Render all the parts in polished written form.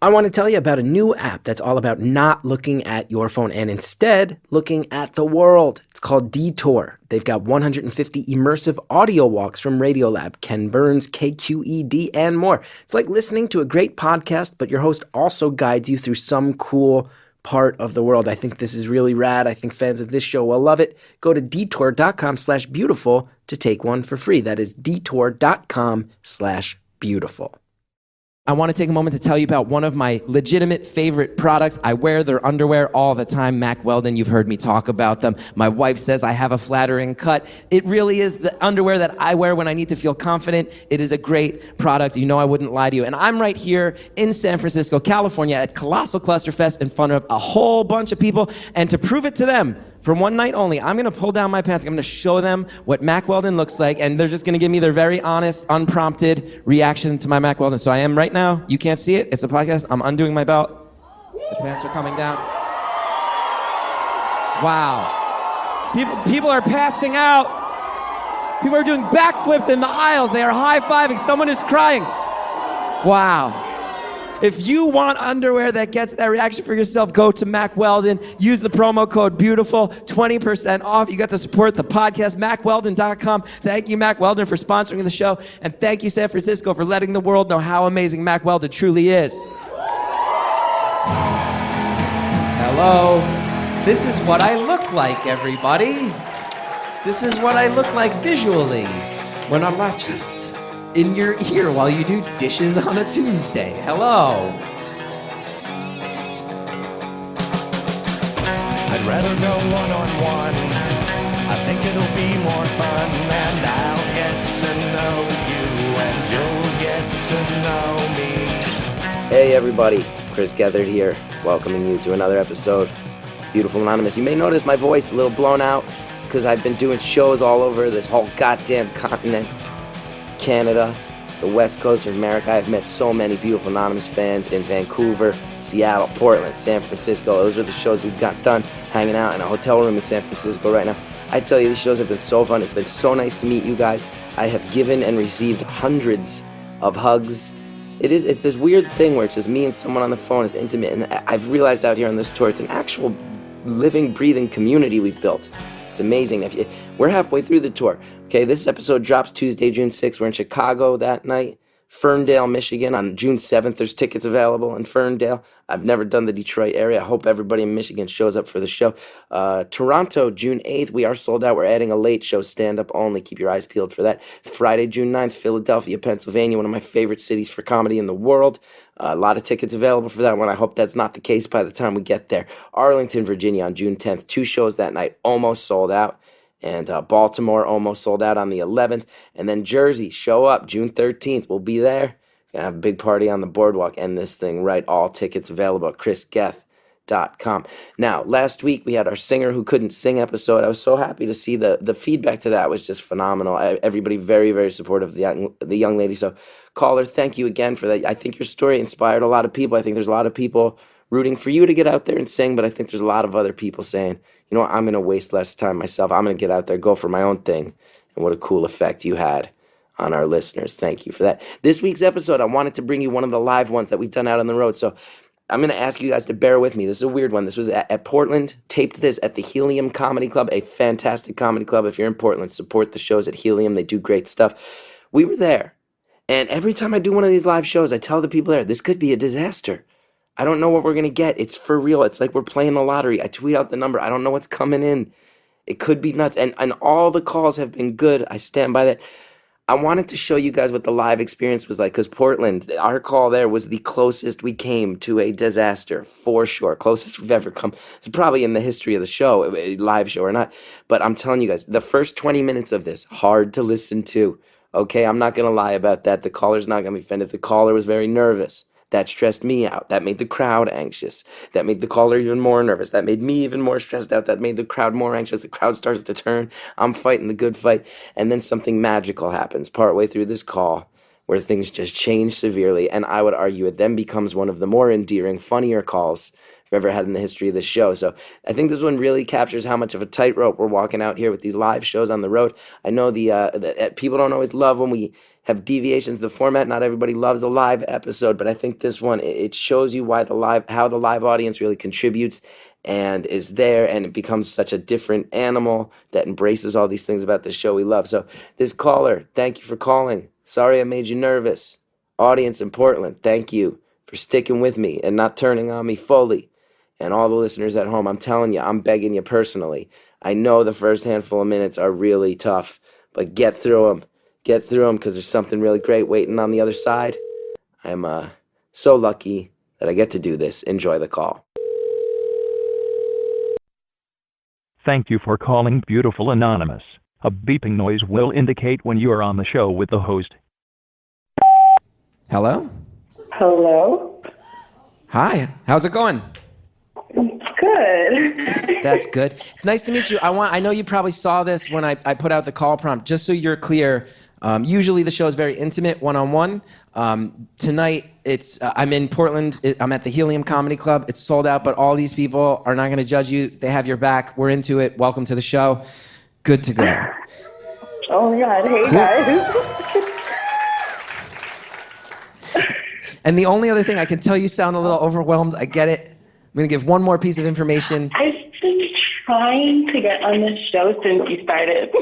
I want to tell you about a new app that's all about not looking at your phone and instead looking at the world. It's called Detour. They've got 150 immersive audio walks from Radiolab, Ken Burns, KQED, and more. It's like listening to a great podcast, but your host also guides you through some cool part of the world. I think this is really rad. I think fans of this show will love it. Go to detour.com/beautiful to take one for free. That is detour.com/beautiful. I want to take a moment to tell you about one of my legitimate favorite products. I wear their underwear all the time. Mack Weldon, you've heard me talk about them. My wife says I have a flattering cut. It really is the underwear that I wear when I need to feel confident. It is a great product. You know I wouldn't lie to you. And I'm right here in San Francisco, California at Colossal Cluster Fest in front of a whole bunch of people. And to prove it to them, for one night only, I'm going to pull down my pants. I'm going to show them what Mack Weldon looks like, and they're just going to give me their very honest, unprompted reaction to my Mack Weldon. So I am right now. You can't see it. It's a podcast. I'm undoing my belt. The pants are coming down. Wow. People are passing out. People are doing backflips in the aisles. They are high-fiving. Someone is crying. Wow. If you want underwear that gets that reaction for yourself, go to Mack Weldon. Use the promo code BEAUTIFUL, 20% off. You got to support the podcast, MackWeldon.com. Thank you, Mack Weldon, for sponsoring the show. And thank you, San Francisco, for letting the world know how amazing Mack Weldon truly is. Hello. This is what I look like, everybody. This is what I look like visually when I'm not just in your ear while you do dishes on a Tuesday. Hello. I'd rather go one-on-one. I think it'll be more fun, and I'll get to know you, and you'll get to know me. Hey everybody, Chris Gethard here, welcoming you to another episode. Beautiful Anonymous. You may notice my voice a little blown out. It's because I've been doing shows all over this whole goddamn continent. Canada, the West Coast of America. I've met so many beautiful Anonymous fans in Vancouver, Seattle, Portland, San Francisco. Those are the shows we've got done, hanging out in a hotel room in San Francisco right now. I tell you, these shows have been so fun. It's been so nice to meet you guys. I have given and received hundreds of hugs. It's this weird thing where it's just me and someone on the phone. It's intimate, and I've realized out here on this tour, it's an actual living, breathing community we've built. It's amazing. We're halfway through the tour. Okay, this episode drops Tuesday, June 6th. We're in Chicago that night. Ferndale, Michigan. On June 7th, there's tickets available in Ferndale. I've never done the Detroit area. I hope everybody in Michigan shows up for the show. Toronto, June 8th. We are sold out. We're adding a late show, stand-up only. Keep your eyes peeled for that. Friday, June 9th, Philadelphia, Pennsylvania. One of my favorite cities for comedy in the world. A lot of tickets available for that one. I hope that's not the case by the time we get there. Arlington, Virginia on June 10th. 2 shows that night, almost sold out. And Baltimore almost sold out on the 11th. And then Jersey, show up June 13th. We'll be there. Gonna have a big party on the boardwalk. End this thing right. All tickets available at chrisgeth.com. Now, last week we had our singer who couldn't sing episode. I was so happy to see the feedback to that was just phenomenal. Everybody very, very supportive of the young lady. So caller, thank you again for that. I think your story inspired a lot of people. I think there's a lot of people rooting for you to get out there and sing, but I think there's a lot of other people saying, you know what, I'm going to waste less time myself. I'm going to get out there, go for my own thing. And what a cool effect you had on our listeners. Thank you for that. This week's episode, I wanted to bring you one of the live ones that we've done out on the road. So I'm going to ask you guys to bear with me. This is a weird one. This was at Portland. Taped this at the Helium Comedy Club, a fantastic comedy club. If you're in Portland, support the shows at Helium. They do great stuff. We were there. And every time I do one of these live shows, I tell the people there, this could be a disaster. I don't know what we're going to get. It's for real. It's like we're playing the lottery. I tweet out the number. I don't know what's coming in. It could be nuts. And all the calls have been good. I stand by that. I wanted to show you guys what the live experience was like because Portland, our call there was the closest we came to a disaster, for sure. Closest we've ever come. It's probably in the history of the show, a live show or not. But I'm telling you guys, the first 20 minutes of this, hard to listen to. Okay, I'm not going to lie about that. The caller's not going to be offended. The caller was very nervous. That stressed me out. That made the crowd anxious. That made the caller even more nervous. That made me even more stressed out. That made the crowd more anxious. The crowd starts to turn. I'm fighting the good fight. And then something magical happens partway through this call where things just change severely. And I would argue it then becomes one of the more endearing, funnier calls we've ever had in the history of this show. So I think this one really captures how much of a tightrope we're walking out here with these live shows on the road. I know the people don't always love when we have deviations of the format. Not everybody loves a live episode, but I think this one, it shows you how the live audience really contributes and is there, and it becomes such a different animal that embraces all these things about the show we love. So this caller, thank you for calling. Sorry I made you nervous. Audience in Portland, thank you for sticking with me and not turning on me fully. And all the listeners at home, I'm telling you, I'm begging you personally. I know the first handful of minutes are really tough, but get through them. Get through them, because there's something really great waiting on the other side. I'm so lucky that I get to do this. Enjoy the call. Thank you for calling Beautiful Anonymous. A beeping noise will indicate when you are on the show with the host. Hello? Hello? Hi. How's it going? Good. That's good. It's nice to meet you. I know you probably saw this when I put out the call prompt. Just so you're clear, usually the show is very intimate, one-on-one. Tonight, I'm in Portland. I'm at the Helium Comedy Club. It's sold out, but all these people are not going to judge you. They have your back. We're into it. Welcome to the show. Good to go. Oh my God. Hey, cool. Guys. And the only other thing, I can tell you sound a little overwhelmed. I get it. I'm going to give one more piece of information. I've been trying to get on this show since you started.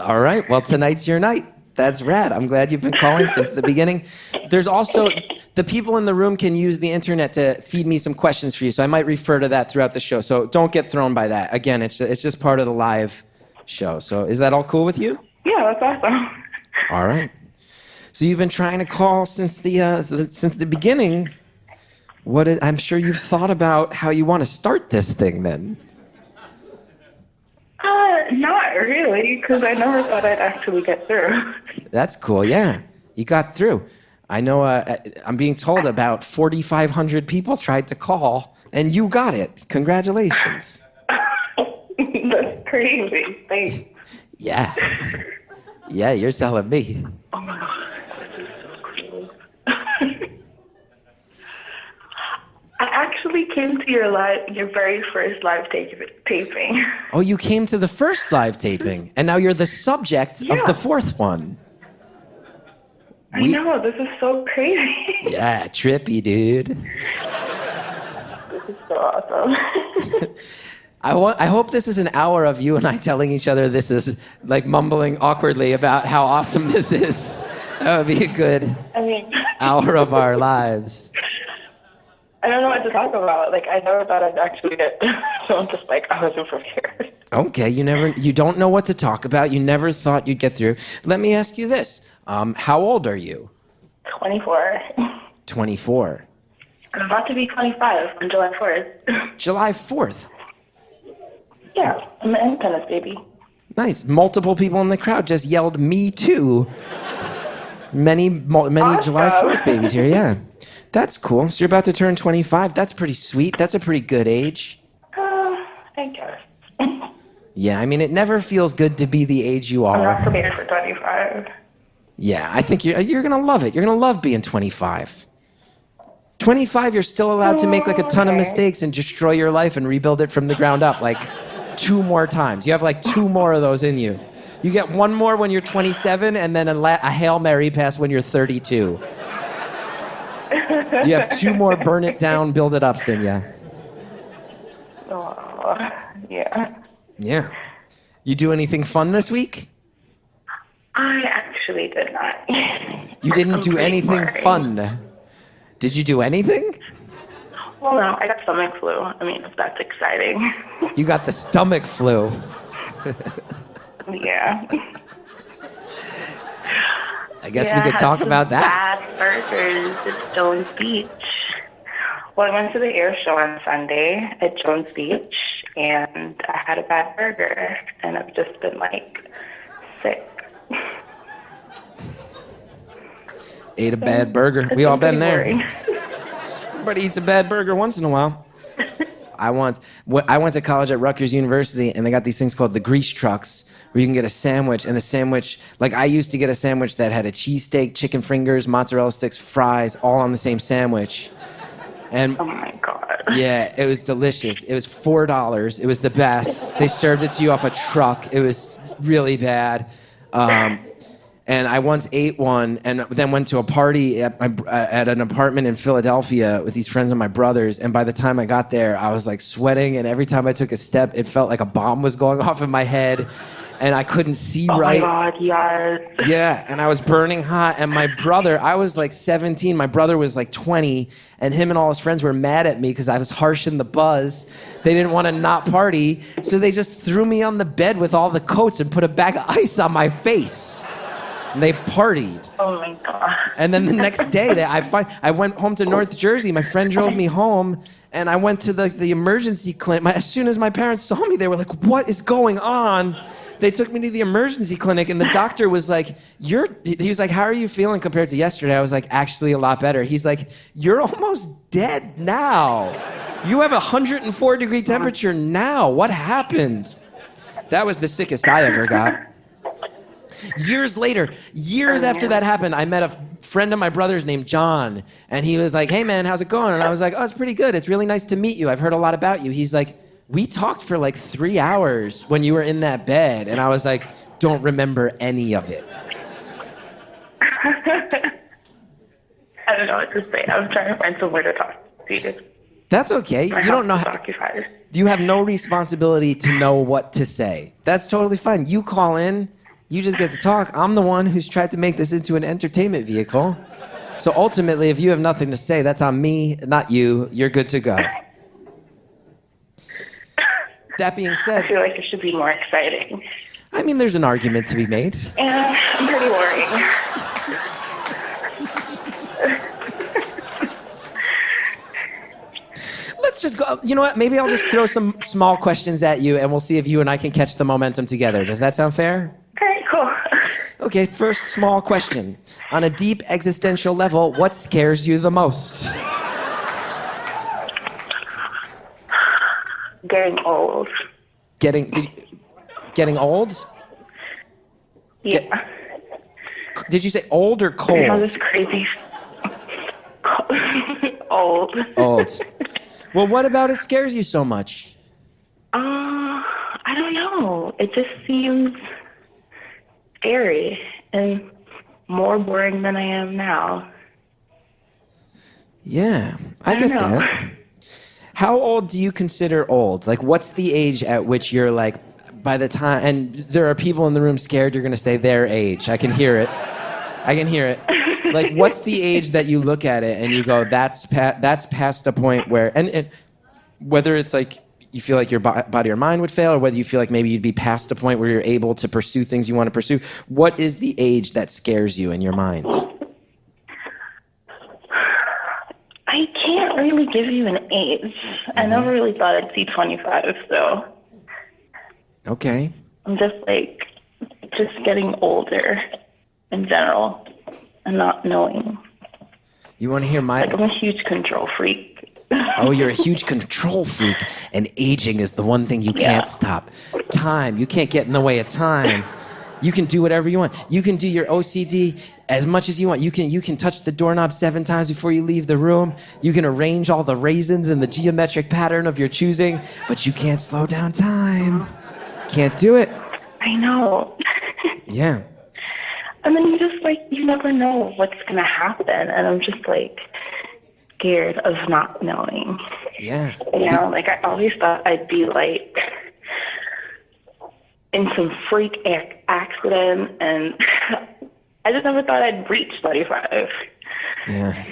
All right. Well, tonight's your night. That's rad. I'm glad you've been calling since the beginning. There's also, the people in the room can use the internet to feed me some questions for you, so I might refer to that throughout the show. So don't get thrown by that. Again, it's just part of the live show. So is that all cool with you? Yeah, that's awesome. All right. So you've been trying to call since the beginning. I'm sure you've thought about how you want to start this thing then. Not really, because I never thought I'd actually get through. That's cool, yeah. You got through. I know, I'm being told about 4,500 people tried to call, and you got it. Congratulations. That's crazy. Thanks. Yeah. Yeah, you're telling me. Oh my God. This is so cool. I actually came to your very first live taping. Oh, you came to the first live taping, and now you're the subject of the fourth one. I know, this is so crazy. Yeah, trippy, dude. This is so awesome. I hope this is an hour of you and I telling each other this is, like, mumbling awkwardly about how awesome this is. That would be a good hour of our lives. I don't know what to talk about. Like, I never thought I'd actually get, so I'm just like, I wasn't prepared. Okay, you don't know what to talk about. You never thought you'd get through. Let me ask you this. How old are you? 24. 24. I'm about to be 25 on July 4th. July 4th? Yeah, I'm an independence baby. Nice. Multiple people in the crowd just yelled, "Me too." Many awesome. July 4th babies here, yeah. That's cool. So you're about to turn 25. That's pretty sweet. That's a pretty good age. I guess. Yeah, I mean, it never feels good to be the age you are. I'm not prepared for 25. Yeah, I think you're going to love it. You're going to love being 25. 25, you're still allowed to make like a ton of mistakes and destroy your life and rebuild it from the ground up like 2 more times. You have like 2 more of those in you. You get 1 more when you're 27 and then a Hail Mary pass when you're 32. You have 2 more burn it down, build it ups in you. Oh, yeah. Yeah. You do anything fun this week? I actually did not. You didn't do anything boring. fun. Did you do anything? Well, no, I got stomach flu. I mean, if that's exciting. You got the stomach flu. Yeah. I guess we could talk about that. Bad burgers at Jones Beach. Well, I went to the air show on Sunday at Jones Beach, and I had a bad burger, and I've just been, like, sick. Ate a bad burger. We all been there. Everybody eats a bad burger once in a while. I went to college at Rutgers University, and they got these things called the grease trucks, where you can get a sandwich, and the sandwich, like I used to get a sandwich that had a cheesesteak, chicken fingers, mozzarella sticks, fries, all on the same sandwich. And oh my God. Yeah, it was delicious. It was $4. It was the best. They served it to you off a truck. It was really bad. And And I once ate one and then went to a party at an apartment in Philadelphia with these friends of my brother's. And by the time I got there, I was like sweating. And every time I took a step, it felt like a bomb was going off in my head. And I couldn't see right. Oh my God, yes. Yeah, and I was burning hot. And my brother, I was like 17. My brother was like 20. And him and all his friends were mad at me because I was harsh in the buzz. They didn't want to not party. So they just threw me on the bed with all the coats and put a bag of ice on my face. And they partied. Oh my God. And then the next day, I went home to North Jersey. My friend drove me home, and I went to the emergency clinic. As soon as my parents saw me, they were like, "What is going on?" They took me to the emergency clinic, and the doctor was like, he was like, "How are you feeling compared to yesterday?" I was like, "Actually, a lot better." He's like, "You're almost dead now. You have 104-degree temperature now. What happened?" That was the sickest I ever got. Years later, years after that happened, I met a friend of my brother's named John, and he was like, "Hey man, how's it going?" And I was like, "Oh, it's pretty good. It's really nice to meet you. I've heard a lot about you." He's like, "We talked for like 3 hours when you were in that bed." And I was like, "Don't remember any of it." I don't know what to say. I'm trying to find somewhere to talk to you. That's okay. You don't know how. Occupied. You have no responsibility to know what to say. That's totally fine. You call in, you just get to talk. I'm the one who's tried to make this into an entertainment vehicle. So ultimately, if you have nothing to say, that's on me, not you. You're good to go. That being said, I feel like it should be more exciting. I mean, there's an argument to be made. Yeah, I'm pretty boring. Let's just go. You know what? Maybe I'll just throw some small questions at you, and we'll see if you and I can catch the momentum together. Does that sound fair? Okay, cool. Okay, first small question. On a deep existential level, what scares you the most? Getting old. Getting old? Yeah. Did you say old or I have cold? this crazy... old. Old. Well, what about it scares you so much? I don't know. It just seems scary and more boring than I am now. Yeah, I don't get know. that. How old do you consider old? Like, what's the age at which you're like, by the time, and there are people in the room scared you're going to say their age. I can hear it. Like, what's the age that you look at it and you go, that's past a point where, and whether it's like you feel like your body or mind would fail, or whether you feel like maybe you'd be past a point where you're able to pursue things you want to pursue, what is the age that scares you in your mind? I can't really give you an age. I never really thought I'd see 25, so Okay. I'm just getting older in general and not knowing. You want to hear my... I'm a huge control freak. Oh, you're a huge control freak, and aging is the one thing you can't stop. Time, you can't get in the way of time. You can do whatever you want. You can do your OCD as much as you want. You can touch the doorknob 7 times before you leave the room. You can arrange all the raisins in the geometric pattern of your choosing, but you can't slow down time. Can't do it. I know. Yeah. And then you never know what's going to happen. And I'm just scared of not knowing. Yeah. You know, I always thought I'd be in some freak accident, and I just never thought I'd reach 35. Yeah.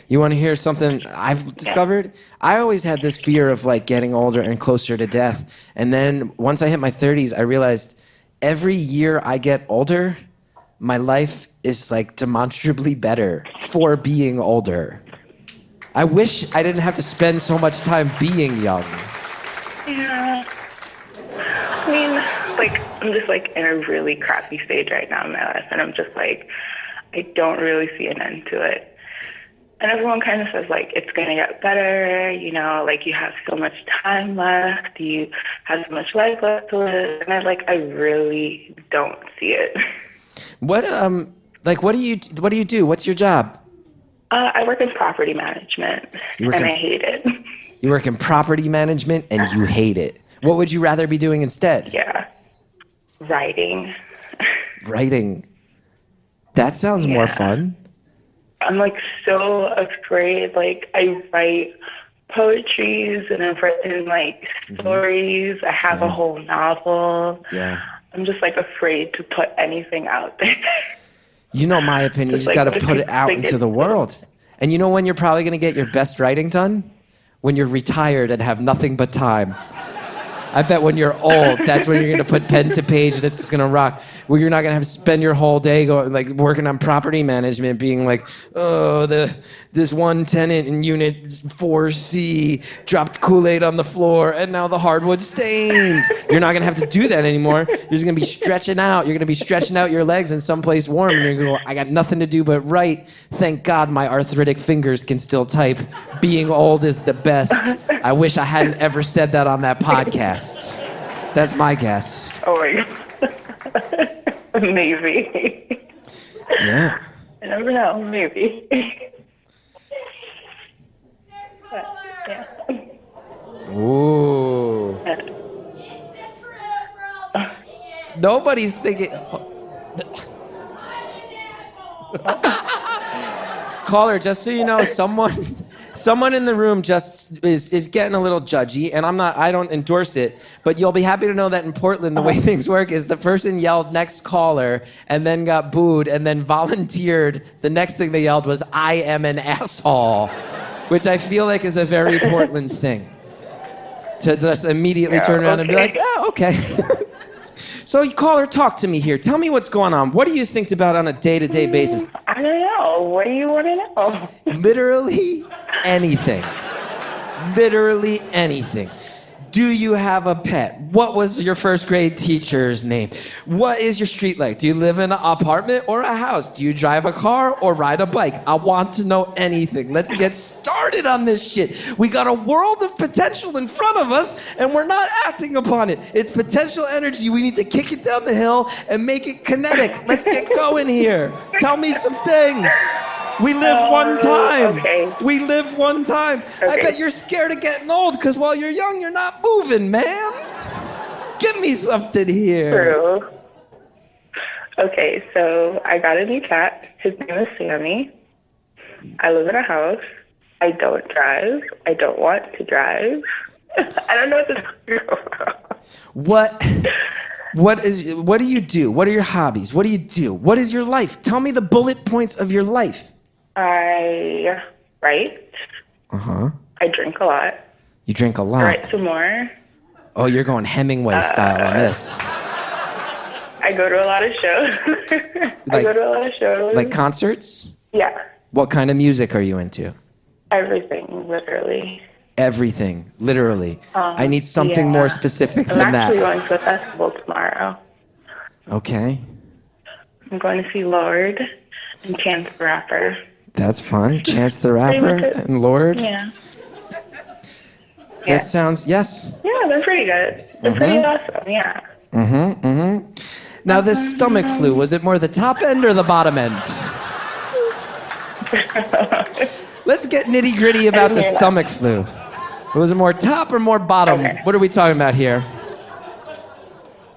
You want to hear something I've discovered? I always had this fear of getting older and closer to death. And then once I hit my 30s, I realized every year I get older, my life is demonstrably better for being older. I wish I didn't have to spend so much time being young. Yeah. I mean, I'm just in a really crappy stage right now in my life, and I'm just I don't really see an end to it. And everyone kind of says it's gonna get better, you know, you have so much time left, you have so much life left to live, and I really don't see it. What what do you do? What's your job? I work in property management, and I hate it. You work in property management and you hate it. What would you rather be doing instead? Yeah. Writing. Writing. That sounds more fun. I'm like so afraid. Like I write poetries and I've written like stories. I have a whole novel. Yeah. I'm just like afraid to put anything out there. You know my opinion, you just got to put it out into the world. And you know when you're probably going to get your best writing done? When you're retired and have nothing but time. I bet when you're old, that's when you're going to put pen to page and it's just going to rock. Where you're not going to have to spend your whole day going, like working on property management, being like, oh, this one tenant in unit 4C dropped Kool-Aid on the floor and now the hardwood stained. You're not going to have to do that anymore. You're just going to be stretching out. You're going to be stretching out your legs in someplace warm and you're going to go, I got nothing to do but write. Thank God my arthritic fingers can still type. Being old is the best. I wish I hadn't ever said that on that podcast. That's my guess. Oh my God. Maybe. Yeah. I never know. Maybe. But, yeah. Ooh. Nobody's thinking. Caller, just so you know, someone in the room just is getting a little judgy, and I don't endorse it, but you'll be happy to know that in Portland, the way things work is the person yelled next caller and then got booed and then volunteered. The next thing they yelled was, I am an asshole, which I feel like is a very Portland thing. To just immediately turn around and be like, oh, okay. So, caller, talk to me here. Tell me what's going on. What do you think about on a day-to-day basis? I don't know. What do you want to know? Literally anything. Literally anything. Do you have a pet? What was your first grade teacher's name? What is your street like? Do you live in an apartment or a house? Do you drive a car or ride a bike? I want to know anything. Let's get started on this shit. We got a world of potential in front of us and we're not acting upon it. It's potential energy. We need to kick it down the hill and make it kinetic. Let's get going here. Tell me some things. We live one time. Okay. We live one time. Okay. I bet you're scared of getting old because while you're young, you're not moving, man. Give me something here. True. Okay, so I got a new cat. His name is Sammy. I live in a house. I don't drive. I don't want to drive. I don't know what to talk about. What do you do? What are your hobbies? What do you do? What is your life? Tell me the bullet points of your life. I write. Uh-huh. I drink a lot. You drink a lot. I write some more. Oh, you're going Hemingway style on this. I go to a lot of shows. I go to a lot of shows. Like concerts? Yeah. What kind of music are you into? Everything, literally. Everything, literally. I need something more specific than that. I'm actually going to a festival tomorrow. Okay. I'm going to see Lord and Chance the Rapper. That's fun. Chance the Rapper and Lord. Yeah. That sounds, yes. Yeah, they're pretty good. They're pretty awesome, yeah. Now, this stomach flu, was it more the top end or the bottom end? Let's get nitty gritty about the stomach flu. Was it more top or more bottom? Okay. What are we talking about here?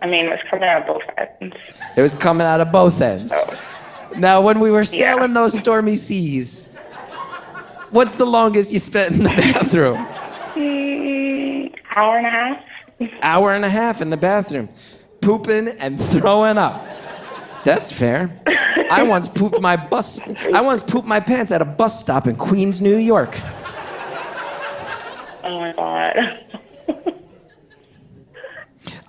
I mean, it was coming out of both ends. It was coming out of both ends. Oh. Now, when we were sailing those stormy seas, what's the longest you spent in the bathroom? Hour and a half. Hour and a half in the bathroom, pooping and throwing up. That's fair. I once pooped my pants at a bus stop in Queens, New York. Oh my God.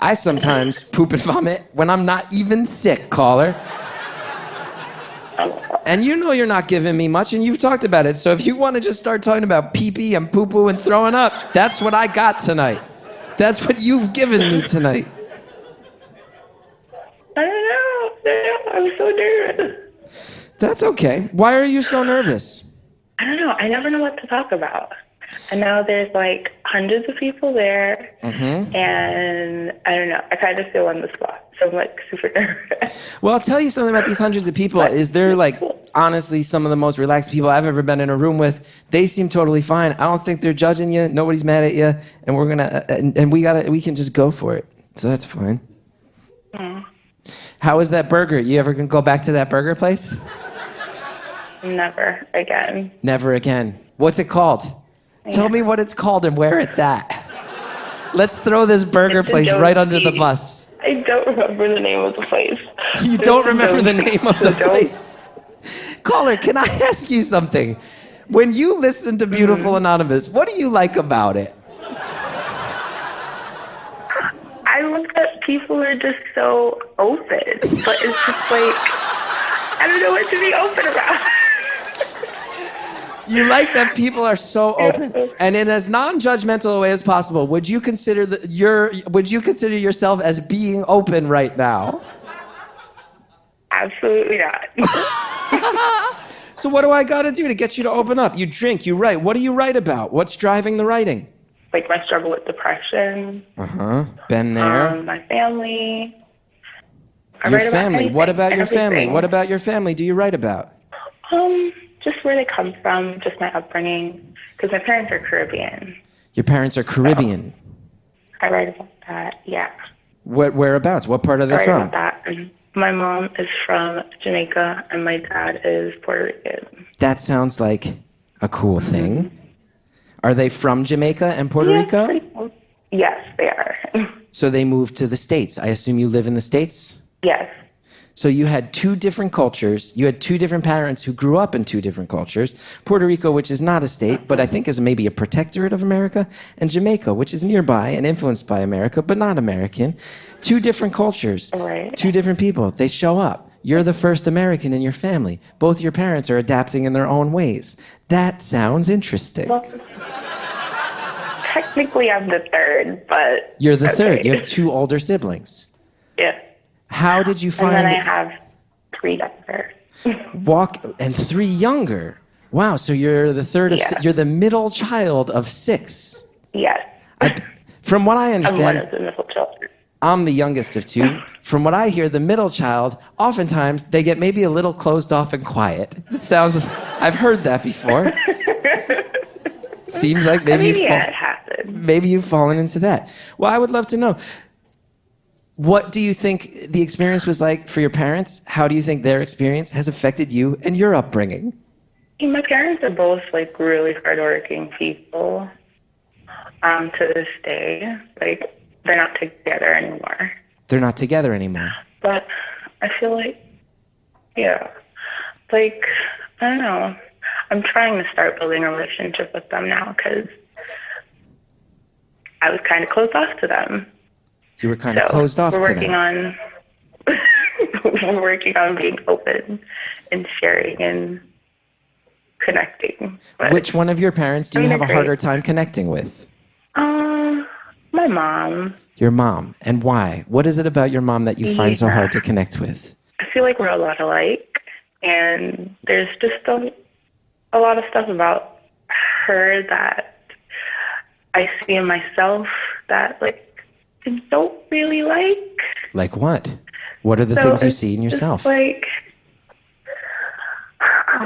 I sometimes poop and vomit when I'm not even sick, caller. And you know you're not giving me much, and you've talked about it. So if you want to just start talking about pee-pee and poo-poo and throwing up, that's what I got tonight. That's what you've given me tonight. I don't know. I'm so nervous. That's okay. Why are you so nervous? I don't know. I never know what to talk about. And now there's like hundreds of people there, and I don't know. I kind of feel on the spot, so I'm like super nervous. Well, I'll tell you something about these hundreds of people. Is they're like honestly some of the most relaxed people I've ever been in a room with. They seem totally fine. I don't think they're judging you. Nobody's mad at you, and we're gonna and we can just go for it. So that's fine. How was that burger? You ever gonna go back to that burger place? Never again. Never again. What's it called? Yeah. Tell me what it's called and where it's at. Let's throw this burger place right under the bus. I don't remember the name of the place. You don't remember the name of the place? Caller, can I ask you something? When you listen to Beautiful Anonymous, what do you like about it? I love that people are just so open, but it's just like, I don't know what to be open about. You like that people are so open, and in as non-judgmental a way as possible. Would you consider yourself as being open right now? Absolutely not. So what do I got to do to get you to open up? You drink, you write. What do you write about? What's driving the writing? Like my struggle with depression. Been there. My family. Your family. What about your family? What about your family do you write about? Just where they come from, just my upbringing. Because my parents are Caribbean. Your parents are Caribbean. So I write about that, yeah. Whereabouts? What part are they from? About that. And my mom is from Jamaica, and my dad is Puerto Rican. That sounds like a cool thing. Are they from Jamaica and Puerto Rico? Pretty cool. Yes, they are. So they moved to the States. I assume you live in the States? Yes. So you had two different cultures. You had two different parents who grew up in two different cultures. Puerto Rico, which is not a state, but I think is maybe a protectorate of America, and Jamaica, which is nearby and influenced by America, but not American. Two different cultures. Right. Two different people. They show up. You're the first American in your family. Both your parents are adapting in their own ways. That sounds interesting. Well, technically, I'm the third, but... You're the third. You have two older siblings. Yeah. How did you find... And then I have 3 younger. And 3 younger. Wow, so you're the third of you're the middle child of 6. Yes. From what I understand... I'm one of the middle children. I'm the youngest of 2. From what I hear, the middle child, oftentimes, they get maybe a little closed off and quiet. It sounds... I've heard that before. Seems like maybe it happened. Maybe you've fallen into that. Well, I would love to know. What do you think the experience was like for your parents? How do you think their experience has affected you and your upbringing? My parents are both like really hardworking people. To this day, like they're not together anymore. They're not together anymore. But I feel like, like I don't know. I'm trying to start building a relationship with them now because I was kind of closed off to them. You were kind of closed off to them. We're working on being open and sharing and connecting. But which one of your parents do you have a harder time connecting with? My mom. Your mom. And why? What is it about your mom that you find so hard to connect with? I feel like we're a lot alike, and there's just a lot of stuff about her that I see in myself that, like, I don't really like. Like what? What are the things you see in yourself? Like,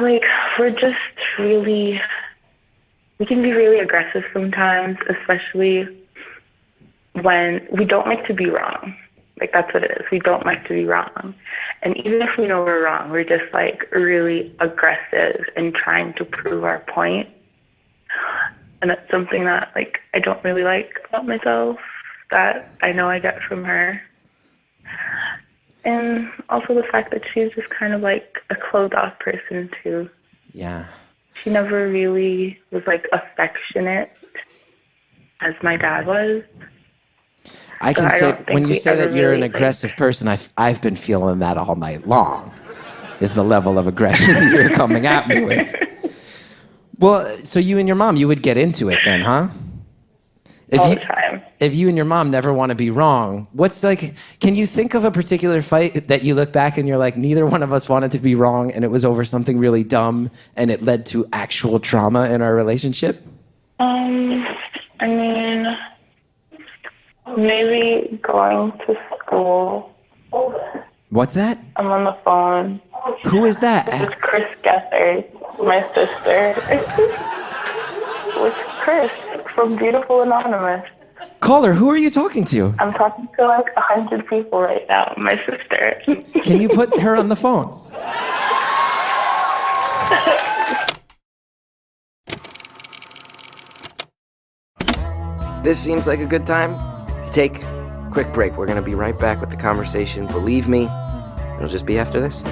we're just really, we can be really aggressive sometimes, especially when we don't like to be wrong. Like, that's what it is. We don't like to be wrong. And even if we know we're wrong, we're just, like, really aggressive in trying to prove our point. And that's something that, like, I don't really like about myself, that I know I get from her. And also the fact that she's just kind of like a closed off person too. Yeah. She never really was like affectionate as my dad was. I can say, when you say that you're an aggressive person, I've been feeling that all night long, is the level of aggression you're coming at me with. Well, so you and your mom, you would get into it then, huh? All the time. If you and your mom never want to be wrong, can you think of a particular fight that you look back and you're like, neither one of us wanted to be wrong and it was over something really dumb and it led to actual trauma in our relationship? I mean, maybe going to school. What's that? I'm on the phone. Who is that? This is Chris Gethard, my sister. With Chris from Beautiful Anonymous. Caller, who are you talking to? I'm talking to like 100 people right now. My sister. Can you put her on the phone? This seems like a good time to take a quick break. We're going to be right back with the conversation. Believe me, it'll just be after this.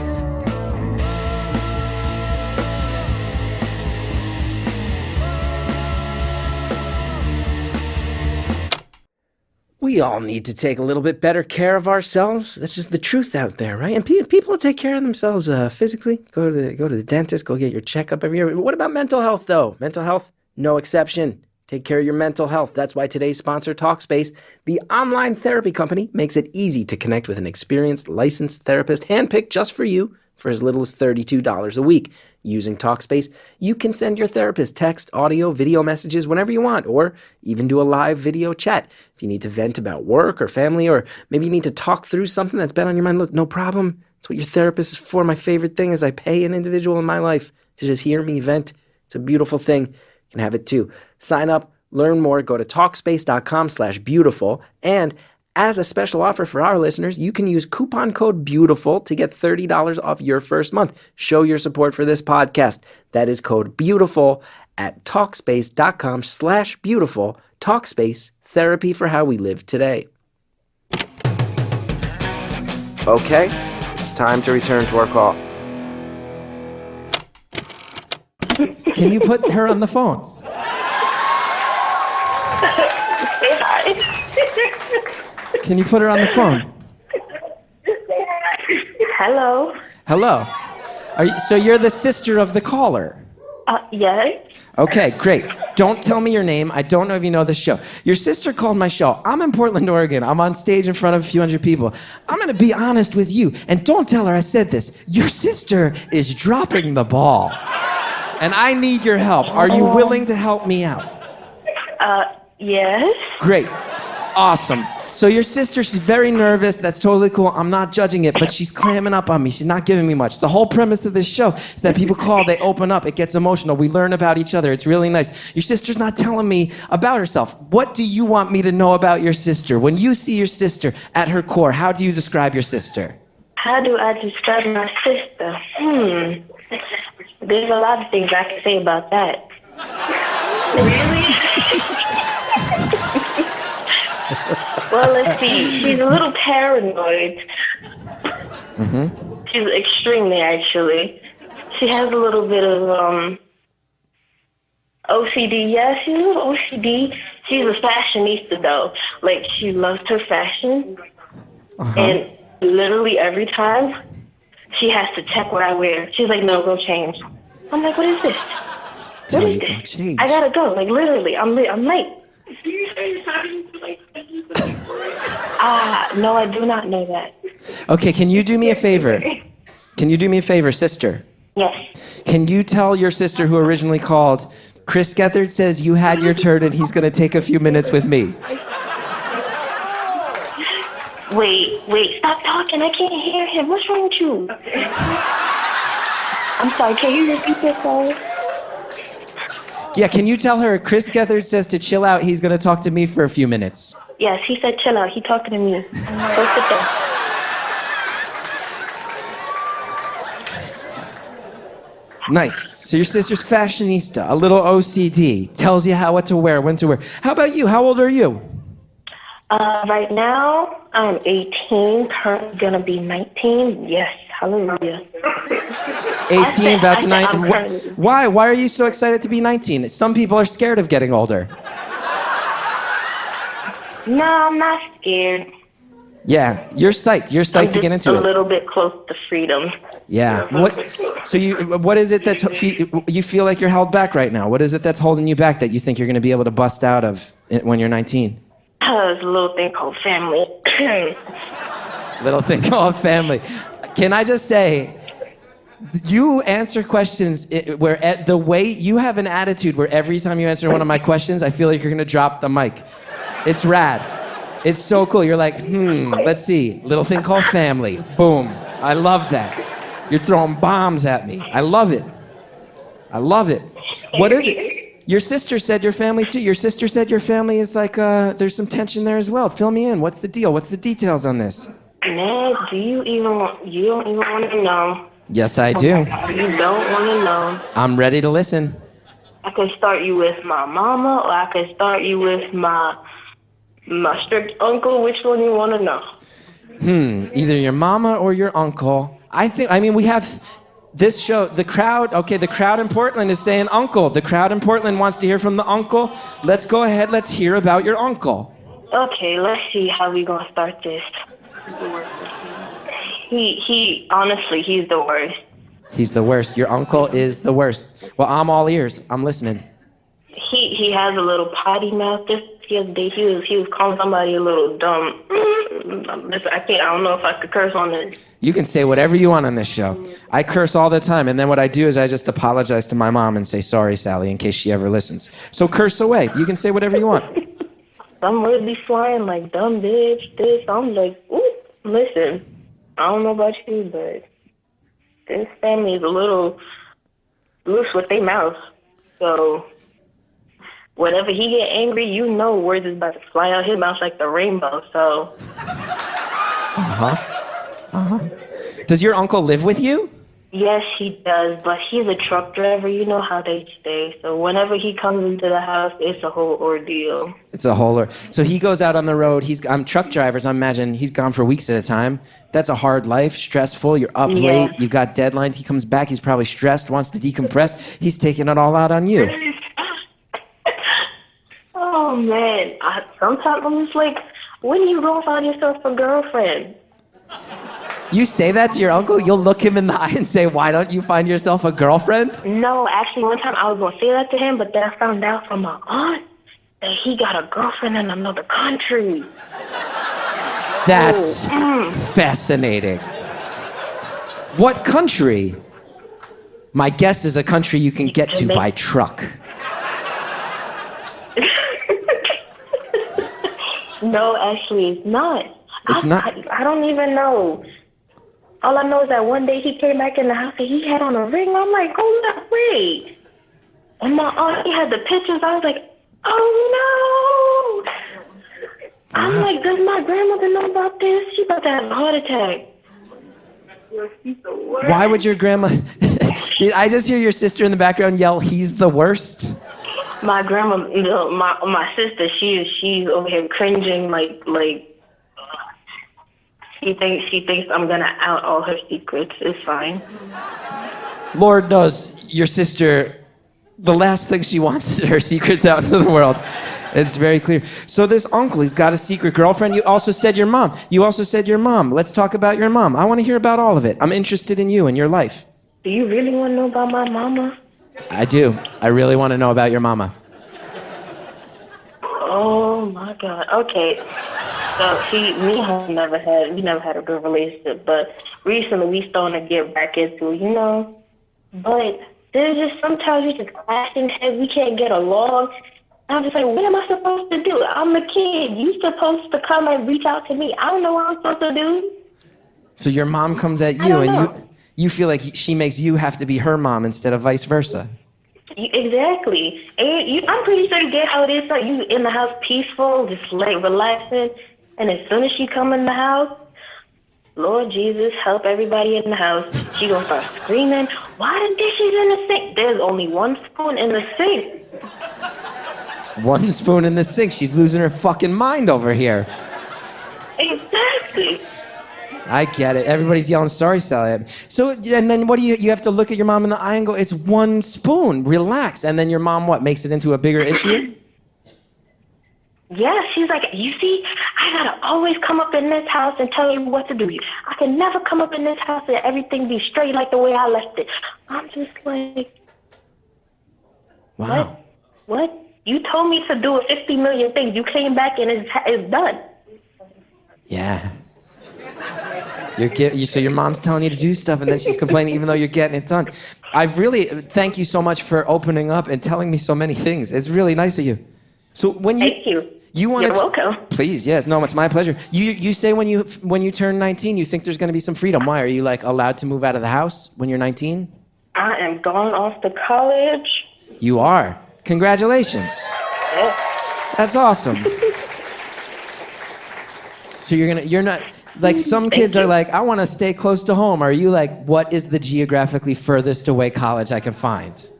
We all need to take a little bit better care of ourselves. That's just the truth out there, right? And people take care of themselves physically. Go to the dentist. Go get your checkup every year. What about mental health, though? Mental health, no exception. Take care of your mental health. That's why today's sponsor, Talkspace, the online therapy company, makes it easy to connect with an experienced, licensed therapist, handpicked just for you for as little as $32 a week. Using Talkspace, you can send your therapist text, audio, video messages whenever you want, or even do a live video chat. If you need to vent about work or family, or maybe you need to talk through something that's been on your mind, look, no problem. It's what your therapist is for. My favorite thing is I pay an individual in my life to just hear me vent. It's a beautiful thing. You can have it too. Sign up, learn more, go to Talkspace.com/beautiful, and as a special offer for our listeners, you can use coupon code BEAUTIFUL to get $30 off your first month. Show your support for this podcast. That is code BEAUTIFUL at Talkspace.com/beautiful. Talkspace, therapy for how we live today. Okay, it's time to return to our call. Can you put her on the phone? Say hi. Can you put her on the phone? Hello. Hello. So you're the sister of the caller? Yes. Okay, great. Don't tell me your name. I don't know if you know this show. Your sister called my show. I'm in Portland, Oregon. I'm on stage in front of a few hundred people. I'm going to be honest with you, and don't tell her I said this. Your sister is dropping the ball, and I need your help. Are you willing to help me out? Yes. Great. Awesome. So your sister, she's very nervous. That's totally cool. I'm not judging it, but she's clamming up on me. She's not giving me much. The whole premise of this show is that people call, they open up, it gets emotional. We learn about each other. It's really nice. Your sister's not telling me about herself. What do you want me to know about your sister? When you see your sister at her core, how do you describe your sister? How do I describe my sister? There's a lot of things I can say about that. Really? Well, let's see. She's a little paranoid. Mm-hmm. She's extremely, actually. She has a little bit of OCD. Yeah, she's a little OCD. She's a fashionista, though. Like, she loves her fashion. Uh-huh. And literally every time, she has to check what I wear. She's like, no, go change. I'm like, what is this? What is this? Change. I gotta go. Like, literally, I'm late. No, I do not know that. Okay, can you do me a favor? Can you do me a favor, sister? Yes. Can you tell your sister who originally called, Chris Gethard says you had your turn and he's going to take a few minutes with me? Wait, stop talking. I can't hear him. What's wrong with you? I'm sorry, can you repeat that, sorry? Yeah, can you tell her Chris Gethard says to chill out, he's going to talk to me for a few minutes? Yes, he said chill out. He talking to me. Go sit there. Nice. So your sister's fashionista, a little OCD, tells you what to wear, when to wear. How about you? How old are you? Right now, I'm 18, currently gonna be 19. Yes, hallelujah. 18, about to 19. currently... Why? Why are you so excited to be 19? Some people are scared of getting older. No, I'm not scared. Yeah, you're psyched. You're psyched to get into it. I'm a little bit close to freedom. Yeah. What is it that's you feel like you're held back right now? What is it that's holding you back that you think you're going to be able to bust out of when you're 19? There's a little thing called family. Little thing called family. Can I just say, you answer questions where the way you have an attitude where every time you answer one of my questions, I feel like you're going to drop the mic. It's rad. It's so cool. You're like, let's see. Little thing called family. Boom. I love that. You're throwing bombs at me. I love it. I love it. What is it? Your sister said your family too. Your sister said your family is like, there's some tension there as well. Fill me in. What's the deal? What's the details on this? Man, you don't even want to know. Yes, I do. You don't want to know. I'm ready to listen. I can start you with my mama, or I can start you with my strict uncle. Which one you want to know? Either your mama or your uncle. I mean, we have this show, the crowd in Portland is saying uncle. The crowd in Portland wants to hear from the uncle. Let's go ahead, let's hear about your uncle. Okay, let's see how we gonna start this. He honestly, he's the worst. He's the worst. Your uncle is the worst. Well, I'm all ears. I'm listening. He has a little potty mouth. Just the other day, he was calling somebody a little dumb. I don't know if I could curse on it. You can say whatever you want on this show. I curse all the time, and then what I do is I just apologize to my mom and say, sorry, Sally, in case she ever listens. So curse away. You can say whatever you want. Some words be flying like dumb bitch, this. I'm like, ooh, listen, I don't know about you, but this family is a little loose with their mouth. So whenever he get angry, you know words is about to fly out his mouth like the rainbow. So. Does your uncle live with you? Yes, he does, but he's a truck driver. You know how they stay. So whenever he comes into the house, it's a whole ordeal. It's a whole... So he goes out on the road. I'm truck drivers. I imagine he's gone for weeks at a time. That's a hard life, stressful. You're up late. You've got deadlines. He comes back. He's probably stressed, wants to decompress. He's taking it all out on you. Oh, man. Sometimes I'm just like, when are you going to find yourself a girlfriend? You say that to your uncle? You'll look him in the eye and say, why don't you find yourself a girlfriend? No, actually, one time I was going to say that to him, but then I found out from my aunt that he got a girlfriend in another country. That's fascinating. What country? My guess is a country you can get to by truck. No, actually, it's not. It's not? I don't even know. All I know is that one day he came back in the house and he had on a ring. I'm like, hold up, wait. And my aunt, he had the pictures. I was like, oh, no. I'm like, does my grandmother know about this? She's about to have a heart attack. Why would your grandma... Did I just hear your sister in the background yell, he's the worst? My grandma, my sister, she's over here cringing like she thinks I'm gonna out all her secrets. It's fine. Lord knows your sister, the last thing she wants is her secrets out into the world. It's very clear. So this uncle, he's got a secret girlfriend. You also said your mom. Let's talk about your mom. I want to hear about all of it. I'm interested in you and your life. Do you really want to know about my mama? I do. I really want to know about your mama. Oh my God. Okay. So we never had a good relationship, but recently we starting to get back into it, you know. But there's just sometimes we just clashing heads. We can't get along. I'm just like, what am I supposed to do? I'm a kid. You're supposed to come and reach out to me. I don't know what I'm supposed to do. So your mom comes at you and you feel like she makes you have to be her mom instead of vice versa. Exactly. And I'm pretty sure you get how it is. Like you in the house peaceful, just like relaxing. And as soon as she come in the house, Lord Jesus, help everybody in the house. She gonna start screaming, why the dishes in the sink? There's only one spoon in the sink. One spoon in the sink. She's losing her fucking mind over here. Exactly. I get it. Everybody's yelling, sorry, Sally. So, and then what do you have to look at your mom in the eye and go, it's one spoon, relax. And then your mom, what, makes it into a bigger issue? Yeah, she's like, you see, I gotta always come up in this house and tell you what to do. I can never come up in this house and everything be straight like the way I left it. I'm just like, wow. What? You told me to do 50 million things. You came back and it's done. Yeah. So your mom's telling you to do stuff and then she's complaining even though you're getting it done. I really thank you so much for opening up and telling me so many things. It's really nice of you. So when Thank you. You're welcome. Please, yes. No, it's my pleasure. You say when you turn 19, you think there's going to be some freedom. Why? Are you like allowed to move out of the house when you're 19? I am going off to college. You are? Congratulations. Yeah. That's awesome. So you're not, like some kids are like, I want to stay close to home. Are you like, what is the geographically furthest away college I can find?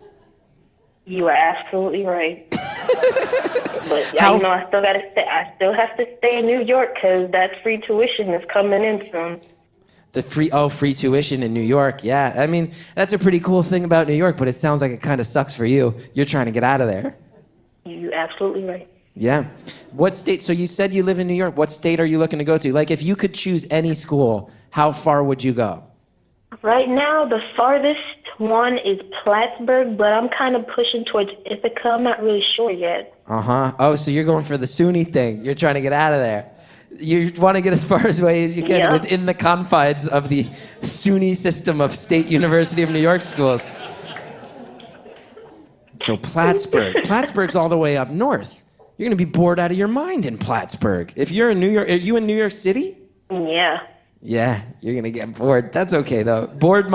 You are absolutely right. But How- you know, I still have to stay in New York because that free tuition is coming in soon. The free tuition in New York. Yeah, I mean, that's a pretty cool thing about New York, but it sounds like it kind of sucks for you. You're trying to get out of there. You're absolutely right. Yeah. What state? So you said you live in New York. What state are you looking to go to? Like, if you could choose any school, how far would you go? Right now, the farthest one is Plattsburgh, but I'm kind of pushing towards Ithaca. I'm not really sure yet. Uh-huh. Oh, so you're going for the SUNY thing. You're trying to get out of there. You want to get as far away as you can Yeah. within the confines of the SUNY system of State University of New York schools. So Plattsburgh. Plattsburgh's all the way up north. You're going to be bored out of your mind in Plattsburgh. If you're in New York, are you in New York City? Yeah. Yeah, you're going to get bored. That's okay, though. Bored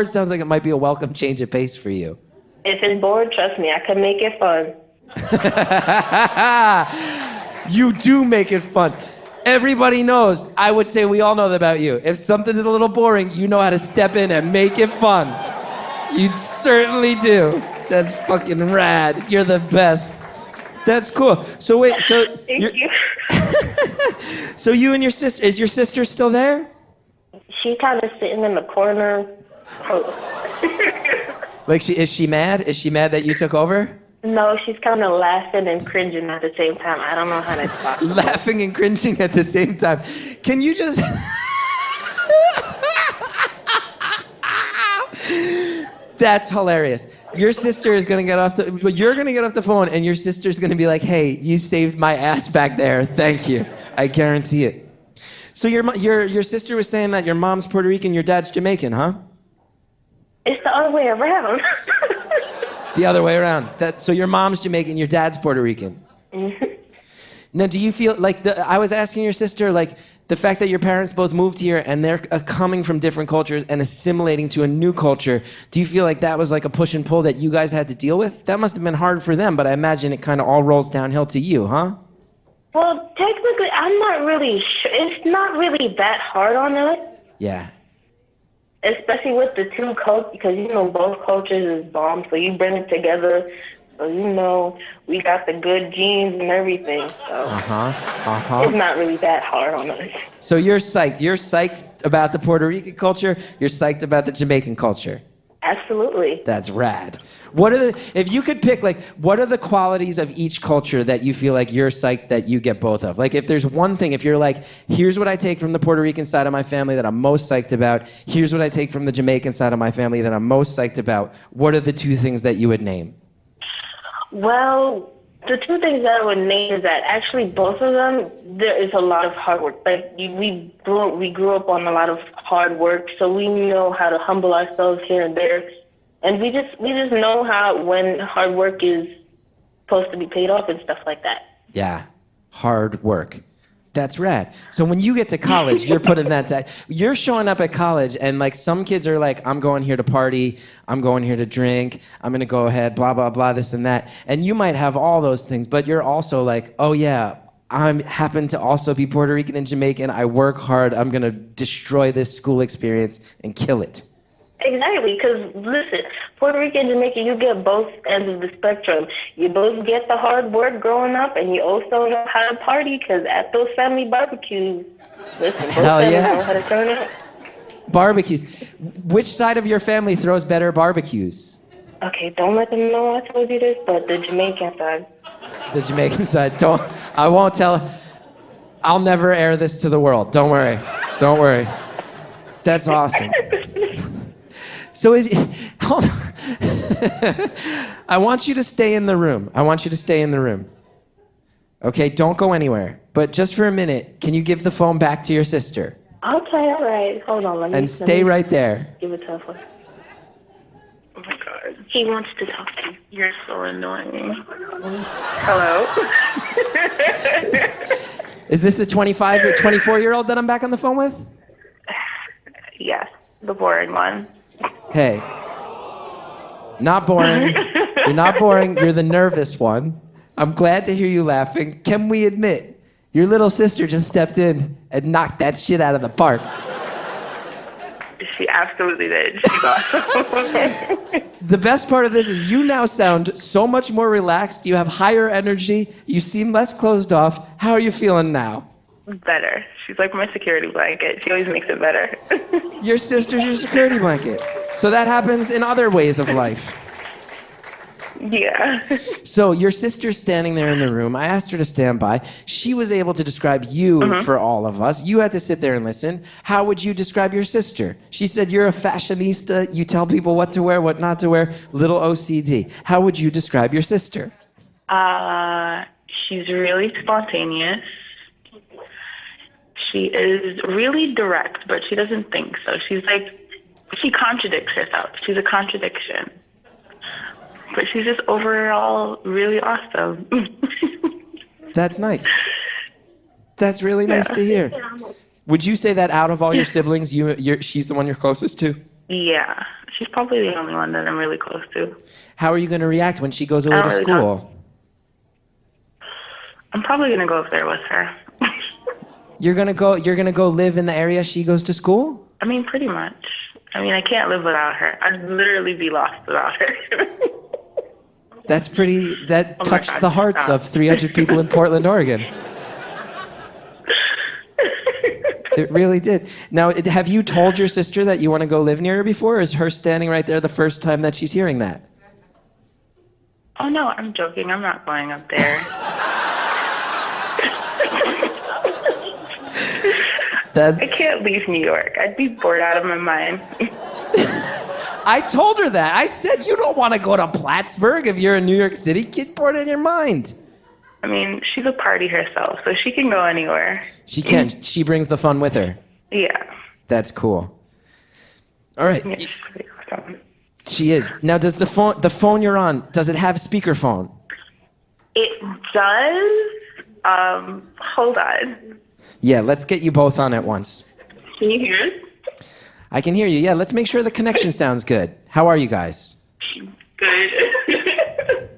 sounds like it might be a welcome change of pace for you. If it's bored, trust me, I can make it fun. You do make it fun. Everybody knows. I would say we all know that about you. If something is a little boring, you know how to step in and make it fun. You certainly do. That's fucking rad. You're the best. That's cool. So wait, so Thank you. so you and your sister, is your sister still there? She's kind of sitting in the corner. Like, is she mad? Is she mad that you took over? No, she's kind of laughing and cringing at the same time. I don't know how to talk. Laughing and cringing at the same time. Can you just... That's hilarious. Your sister is going to get off the... You're going to get off the phone, and your sister's going to be like, hey, you saved my ass back there. Thank you. I guarantee it. So your sister was saying that your mom's Puerto Rican, your dad's Jamaican, huh? It's the other way around. The other way around. So your mom's Jamaican, your dad's Puerto Rican. Now, do you feel like I was asking your sister, like, the fact that your parents both moved here and they're coming from different cultures and assimilating to a new culture, do you feel like that was like a push and pull that you guys had to deal with? That must have been hard for them, but I imagine it kind of all rolls downhill to you, huh? Well, technically, I'm not really sure. It's not really that hard on us. Yeah. Especially with the two cultures, because, you know, both cultures is bomb, so you bring it together. So, you know, we got the good genes and everything. So it's not really that hard on us. So you're psyched. You're psyched about the Puerto Rican culture. You're psyched about the Jamaican culture. Absolutely. That's rad. If you could pick, like, what are the qualities of each culture that you feel like you're psyched that you get both of? Like, if there's one thing, if you're like, here's what I take from the Puerto Rican side of my family that I'm most psyched about, here's what I take from the Jamaican side of my family that I'm most psyched about, what are the two things that you would name? Well, the two things that I would name is that actually both of them, there is a lot of hard work. Like, we grew up on a lot of hard work, so we know how to humble ourselves here and there. And we just know how, when hard work is supposed to be paid off and stuff like that. Yeah, hard work. That's rad. So when you get to college, you're putting you're showing up at college, and like some kids are like, I'm going here to party, I'm going here to drink, I'm gonna go ahead, blah, blah, blah, this and that. And you might have all those things, but you're also like, oh yeah, I happen to also be Puerto Rican and Jamaican, I work hard, I'm gonna destroy this school experience and kill it. Exactly, because listen, Puerto Rican and Jamaican, you get both ends of the spectrum. You both get the hard work growing up, and you also know how to party, because at those family barbecues, listen, both families know how to turn up. Barbecues. Which side of your family throws better barbecues? Okay, don't let them know I told you this, but the Jamaican side. The Jamaican side. I won't tell. I'll never air this to the world. Don't worry. Don't worry. That's awesome. So hold on. I want you to stay in the room. Okay, don't go anywhere. But just for a minute, can you give the phone back to your sister? Okay, all right. Hold on. And stay right there. Give it to her. Oh my God. He wants to talk to you. You're so annoying. Hello? Is this the 25 or 24-year-old that I'm back on the phone with? Yes, the boring one. Hey. Not boring. You're not boring. You're the nervous one. I'm glad to hear you laughing. Can we admit, your little sister just stepped in and knocked that shit out of the park? She absolutely did. She's awesome. The best part of this is you now sound so much more relaxed. You have higher energy. You seem less closed off. How are you feeling now? Better. She's like my security blanket. She always makes it better. Your sister's your security blanket. So that happens in other ways of life. Yeah. So your sister's standing there in the room. I asked her to stand by. She was able to describe you for all of us. You had to sit there and listen. How would you describe your sister? She said you're a fashionista. You tell people what to wear, what not to wear. Little OCD. How would you describe your sister? She's really spontaneous. She is really direct, but she doesn't think so. She's like, she contradicts herself. She's a contradiction. But she's just overall really awesome. That's nice. That's really nice to hear. Would you say that out of all your siblings, she's the one you're closest to? Yeah. She's probably the only one that I'm really close to. How are you going to react when she goes away to school? I'm probably going to go up there with her. You're gonna go live in the area she goes to school? I mean, pretty much. I mean, I can't live without her. I'd literally be lost without her. That touched the hearts of 300 people in Portland, Oregon. It really did. Now, have you told your sister that you want to go live near her before, or is her standing right there the first time that she's hearing that? Oh, no, I'm joking. I'm not going up there. I can't leave New York. I'd be bored out of my mind. I told her that. I said, you don't want to go to Plattsburgh if you're in New York City. Get bored out of your mind. I mean, she's a party herself, so she can go anywhere. She can. She brings the fun with her. Yeah. That's cool. All right. Yeah, she's pretty awesome. She is. Now, does the phone you're on, does it have speakerphone? It does. Hold on. Yeah, let's get you both on at once. Can you hear us? I can hear you. Yeah, let's make sure the connection sounds good. How are you guys? Good.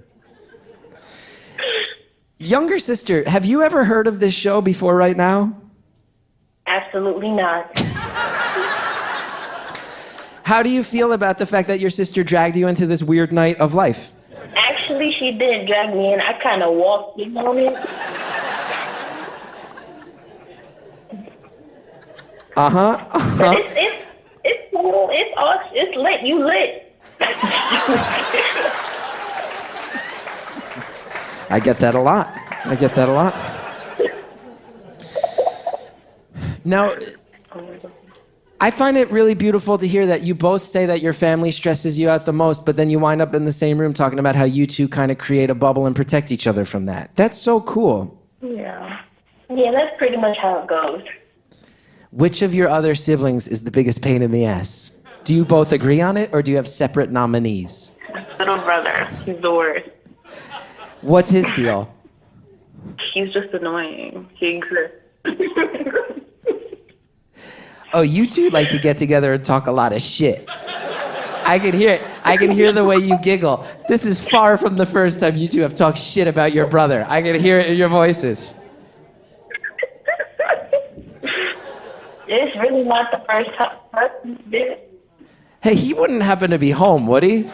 Younger sister, have you ever heard of this show before right now? Absolutely not. How do you feel about the fact that your sister dragged you into this weird night of life? Actually, she didn't drag me in. I kind of walked in on it. It's cool. It's awesome. It's lit. You lit. I get that a lot. Now, I find it really beautiful to hear that you both say that your family stresses you out the most, but then you wind up in the same room talking about how you two kind of create a bubble and protect each other from that. That's so cool. Yeah. Yeah, that's pretty much how it goes. Which of your other siblings is the biggest pain in the ass? Do you both agree on it, or do you have separate nominees? Little brother. He's the worst. What's his deal? He's just annoying. He exists. Oh, you two like to get together and talk a lot of shit. I can hear it. I can hear the way you giggle. This is far from the first time you two have talked shit about your brother. I can hear it in your voices. It's really not the first time. Hey, he wouldn't happen to be home, would he?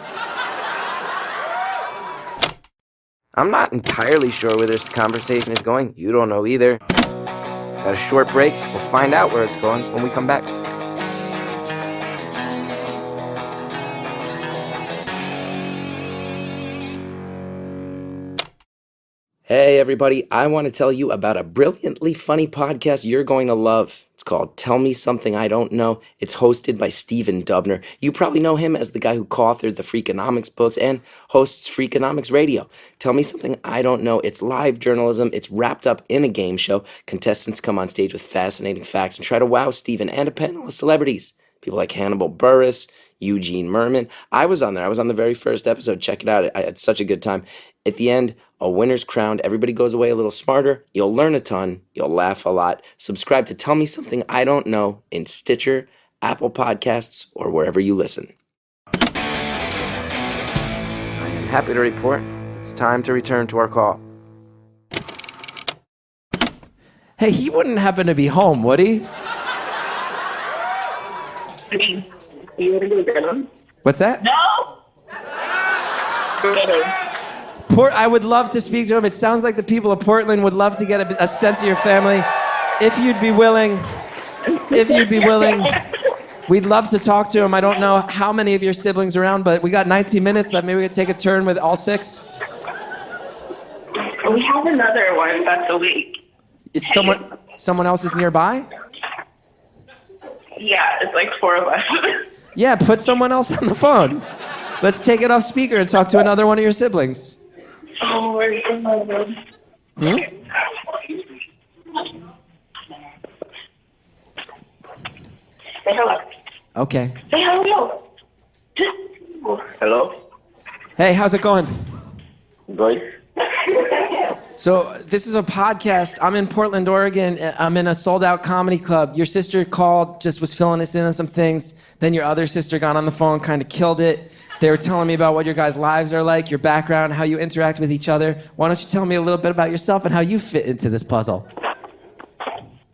I'm not entirely sure where this conversation is going. You don't know either. Got a short break. We'll find out where it's going when we come back. Hey everybody, I want to tell you about a brilliantly funny podcast you're going to love. It's called Tell Me Something I Don't Know. It's hosted by Stephen Dubner. You probably know him as the guy who co-authored the Freakonomics books and hosts Freakonomics Radio. Tell Me Something I Don't Know. It's live journalism. It's wrapped up in a game show. Contestants come on stage with fascinating facts and try to wow Stephen and a panel of celebrities. People like Hannibal Buress, Eugene Merman. I was on there. I was on the very first episode. Check it out. I had such a good time. At the end, a winner's crowned. Everybody goes away a little smarter. You'll learn a ton. You'll laugh a lot. Subscribe to Tell Me Something I Don't Know in Stitcher, Apple Podcasts, or wherever you listen. I am happy to report it's time to return to our call. Hey, he wouldn't happen to be home, would he? You want to go get him? What's that? No! Get him. I would love to speak to him. It sounds like the people of Portland would love to get a sense of your family. If you'd be willing, we'd love to talk to him. I don't know how many of your siblings are around, but we got 19 minutes left. Maybe we could take a turn with all 6. We have another one that's awake. Is someone else is nearby? Yeah, it's like 4 of us. Yeah, put someone else on the phone. Let's take it off speaker and talk to another one of your siblings. Oh, where's the mother? Hmm? Say hello. Okay. Say hello. Hello? Hey, how's it going? Good. So this is a podcast. I'm in Portland, Oregon. I'm in a sold-out comedy club. Your sister called, just was filling us in on some things. Then your other sister got on the phone, kind of killed it. They were telling me about what your guys' lives are like, your background, how you interact with each other. Why don't you tell me a little bit about yourself and how you fit into this puzzle?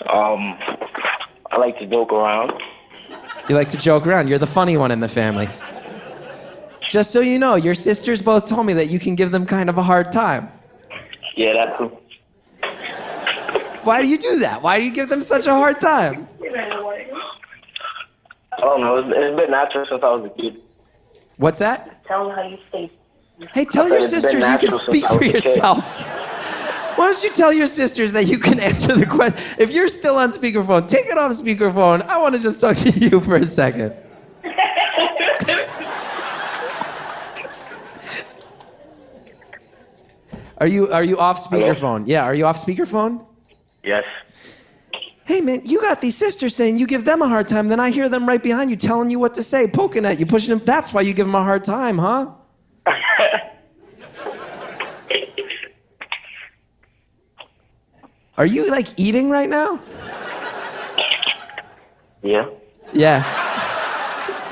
I like to joke around. You like to joke around. You're the funny one in the family. Just so you know, your sisters both told me that you can give them kind of a hard time. Yeah, that's true. Why do you do that? Why do you give them such a hard time? I don't know. It's been natural since I was a kid. What's that? Tell them how you stay. Hey, tell your sisters you can speak for yourself. Why don't you tell your sisters that you can answer the question? If you're still on speakerphone, take it off speakerphone. I want to just talk to you for a second. Are you off speakerphone? Yeah, are you off speakerphone? Yes. Hey, man, you got these sisters saying you give them a hard time, then I hear them right behind you telling you what to say, poking at you, pushing them. That's why you give them a hard time, huh? Are you, like, eating right now? Yeah. Yeah.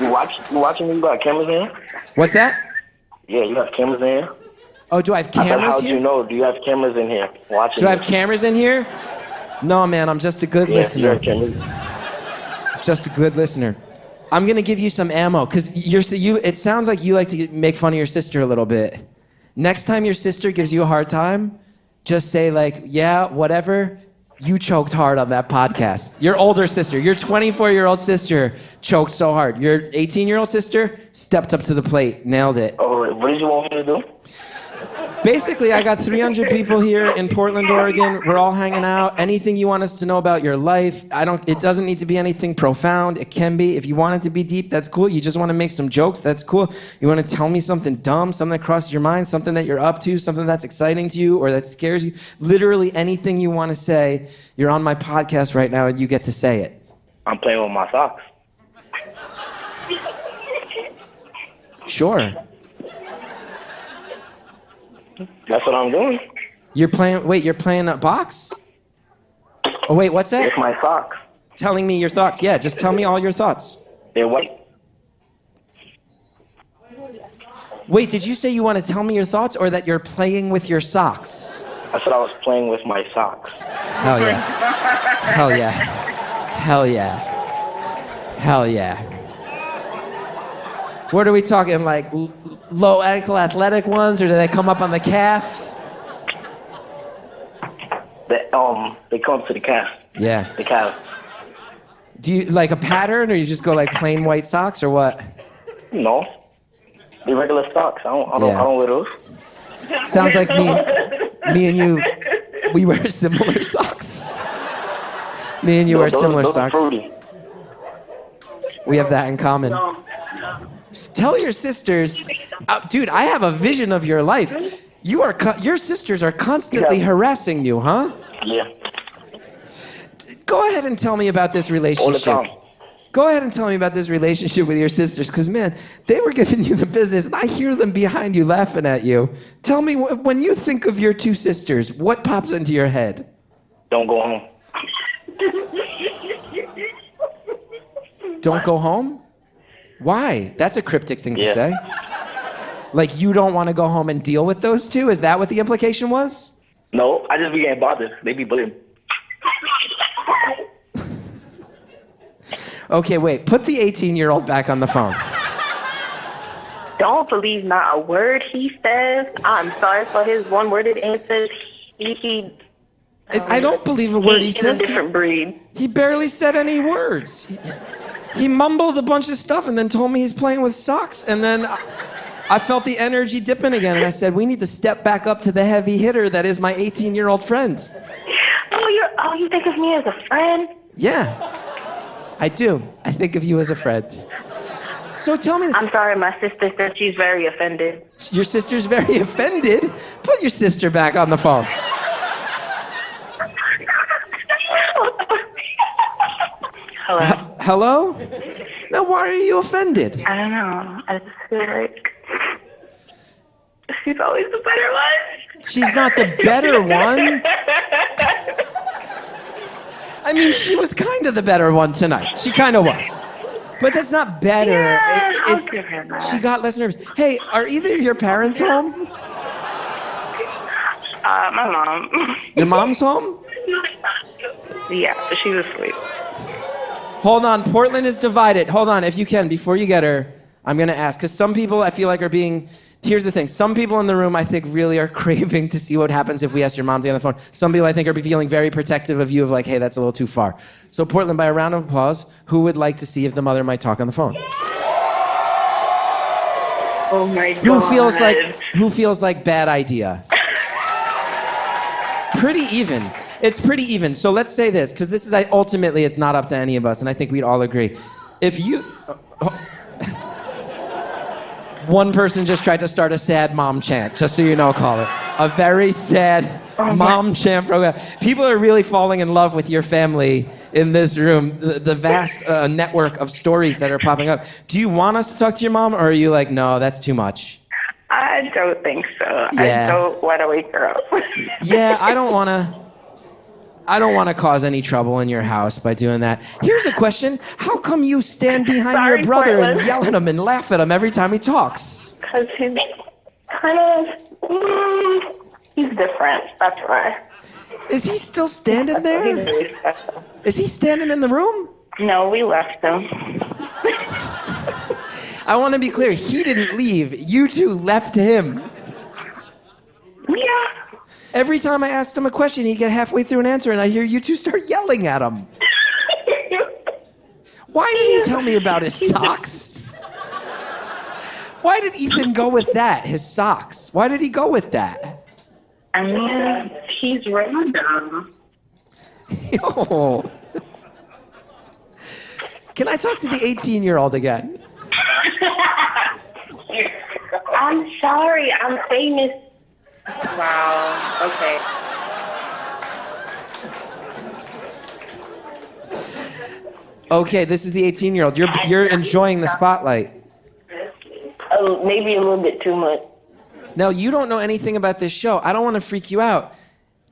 You watching me? You got cameras in here? What's that? Yeah, you have cameras in here? Oh, do I have I said, cameras how'd here? you know? Do you have cameras in here watching Do I have me? cameras in here? No, man, I'm just a good Yeah, you listener. have cameras. Just a good listener. I'm gonna give you some ammo because it sounds like you like to make fun of your sister a little bit. Next time your sister gives you a hard time, just say like, yeah, whatever. You choked hard on that podcast. Your older sister, your 24-year-old sister choked so hard. Your 18-year-old sister stepped up to the plate, nailed it. Oh, what did you want me to do? Basically, I got 300 people here in Portland, Oregon. We're all hanging out. Anything you want us to know about your life, it doesn't need to be anything profound. It can be. If you want it to be deep, that's cool. You just want to make some jokes, that's cool. You want to tell me something dumb, something that crosses your mind, something that you're up to, something that's exciting to you or that scares you. Literally anything you want to say, you're on my podcast right now and you get to say it. I'm playing with my socks. Sure. That's what I'm doing. You're playing a box? Oh, wait, what's that? It's my socks. Telling me your thoughts. Yeah, just tell me all your thoughts. They're white. Wait, did you say you want to tell me your thoughts or that you're playing with your socks? I said I was playing with my socks. Hell yeah. Hell yeah. Hell yeah. Hell yeah. What are we talking, like low ankle athletic ones, or do they come up on the calf? They come up to the calf. Yeah. The calf. Do you like a pattern, or you just go like plain white socks, or what? No. The regular socks. I don't wear those. Sounds like me and you, we wear similar socks. Me and you wear similar those socks. Are fruity. We have that in common. Tell your sisters, dude, I have a vision of your life. Your sisters are constantly harassing you, huh? Yeah. Go ahead and tell me about this relationship. All the time. Go ahead and tell me about this relationship with your sisters, because, man, they were giving you the business, and I hear them behind you laughing at you. Tell me, when you think of your two sisters, what pops into your head? Don't go home. Don't go home? Why? That's a cryptic thing to say. Like, you don't want to go home and deal with those two? Is that what the implication was? No, I just be getting bothered. They be bullying. Okay, wait. Put the 18-year-old back on the phone. Don't believe not a word he says. I'm sorry for his one-worded answers. I don't believe a word he He's says. a different breed. He barely said any words. He mumbled a bunch of stuff and then told me he's playing with socks. And then I felt the energy dipping again. And I said, we need to step back up to the heavy hitter that is my 18-year-old friend. Oh, you think of me as a friend? Yeah, I do. I think of you as a friend. So tell me. I'm sorry, my sister said she's very offended. Your sister's very offended? Put your sister back on the phone. Hello. Hello? Now, why are you offended? I don't know. I just feel like she's always the better one. She's not the better one. I mean, she was kind of the better one tonight. She kind of was. But that's not better. Yeah, I'll give her that. She got less nervous. Hey, are either of your parents home? My mom. Your mom's home? Yeah, but she's asleep. Hold on, Portland is divided. Hold on, if you can, before you get her, I'm going to ask. Because some people I feel like are being... Here's the thing. Some people in the room I think really are craving to see what happens if we ask your mom to get on the phone. Some people I think are feeling very protective of you of like, hey, that's a little too far. So Portland, by a round of applause, who would like to see if the mother might talk on the phone? Oh my God. Who feels like bad idea? Pretty even. It's pretty even. So let's say this, because this is ultimately it's not up to any of us, and I think we'd all agree. If you... One person just tried to start a sad mom chant, just so you know, caller. A very sad mom chant program. People are really falling in love with your family in this room, the vast network of stories that are popping up. Do you want us to talk to your mom, or are you like, no, that's too much? I don't think so. Yeah. I don't want to wake her up. Yeah, I don't want to cause any trouble in your house by doing that. Here's a question. How come you stand behind Sorry, your brother and Portland. yell at him and laugh at him every time he talks? Because he's kind of... he's different. That's why. Is he still standing He's there? really special. Is he standing in the room? No, we left him. I want to be clear. He didn't leave. You two left him. Yeah. Every time I asked him a question, he'd get halfway through an answer, and I hear you two start yelling at him. Why did he tell me about his socks? Why did Ethan go with that, his socks? Why did he go with that? I mean, he's random. Yo. Can I talk to the 18-year-old again? I'm sorry. I'm famous. Wow. Okay. Okay, this is the 18-year-old. You're enjoying the spotlight. Oh, maybe a little bit too much. Now, you don't know anything about this show. I don't want to freak you out.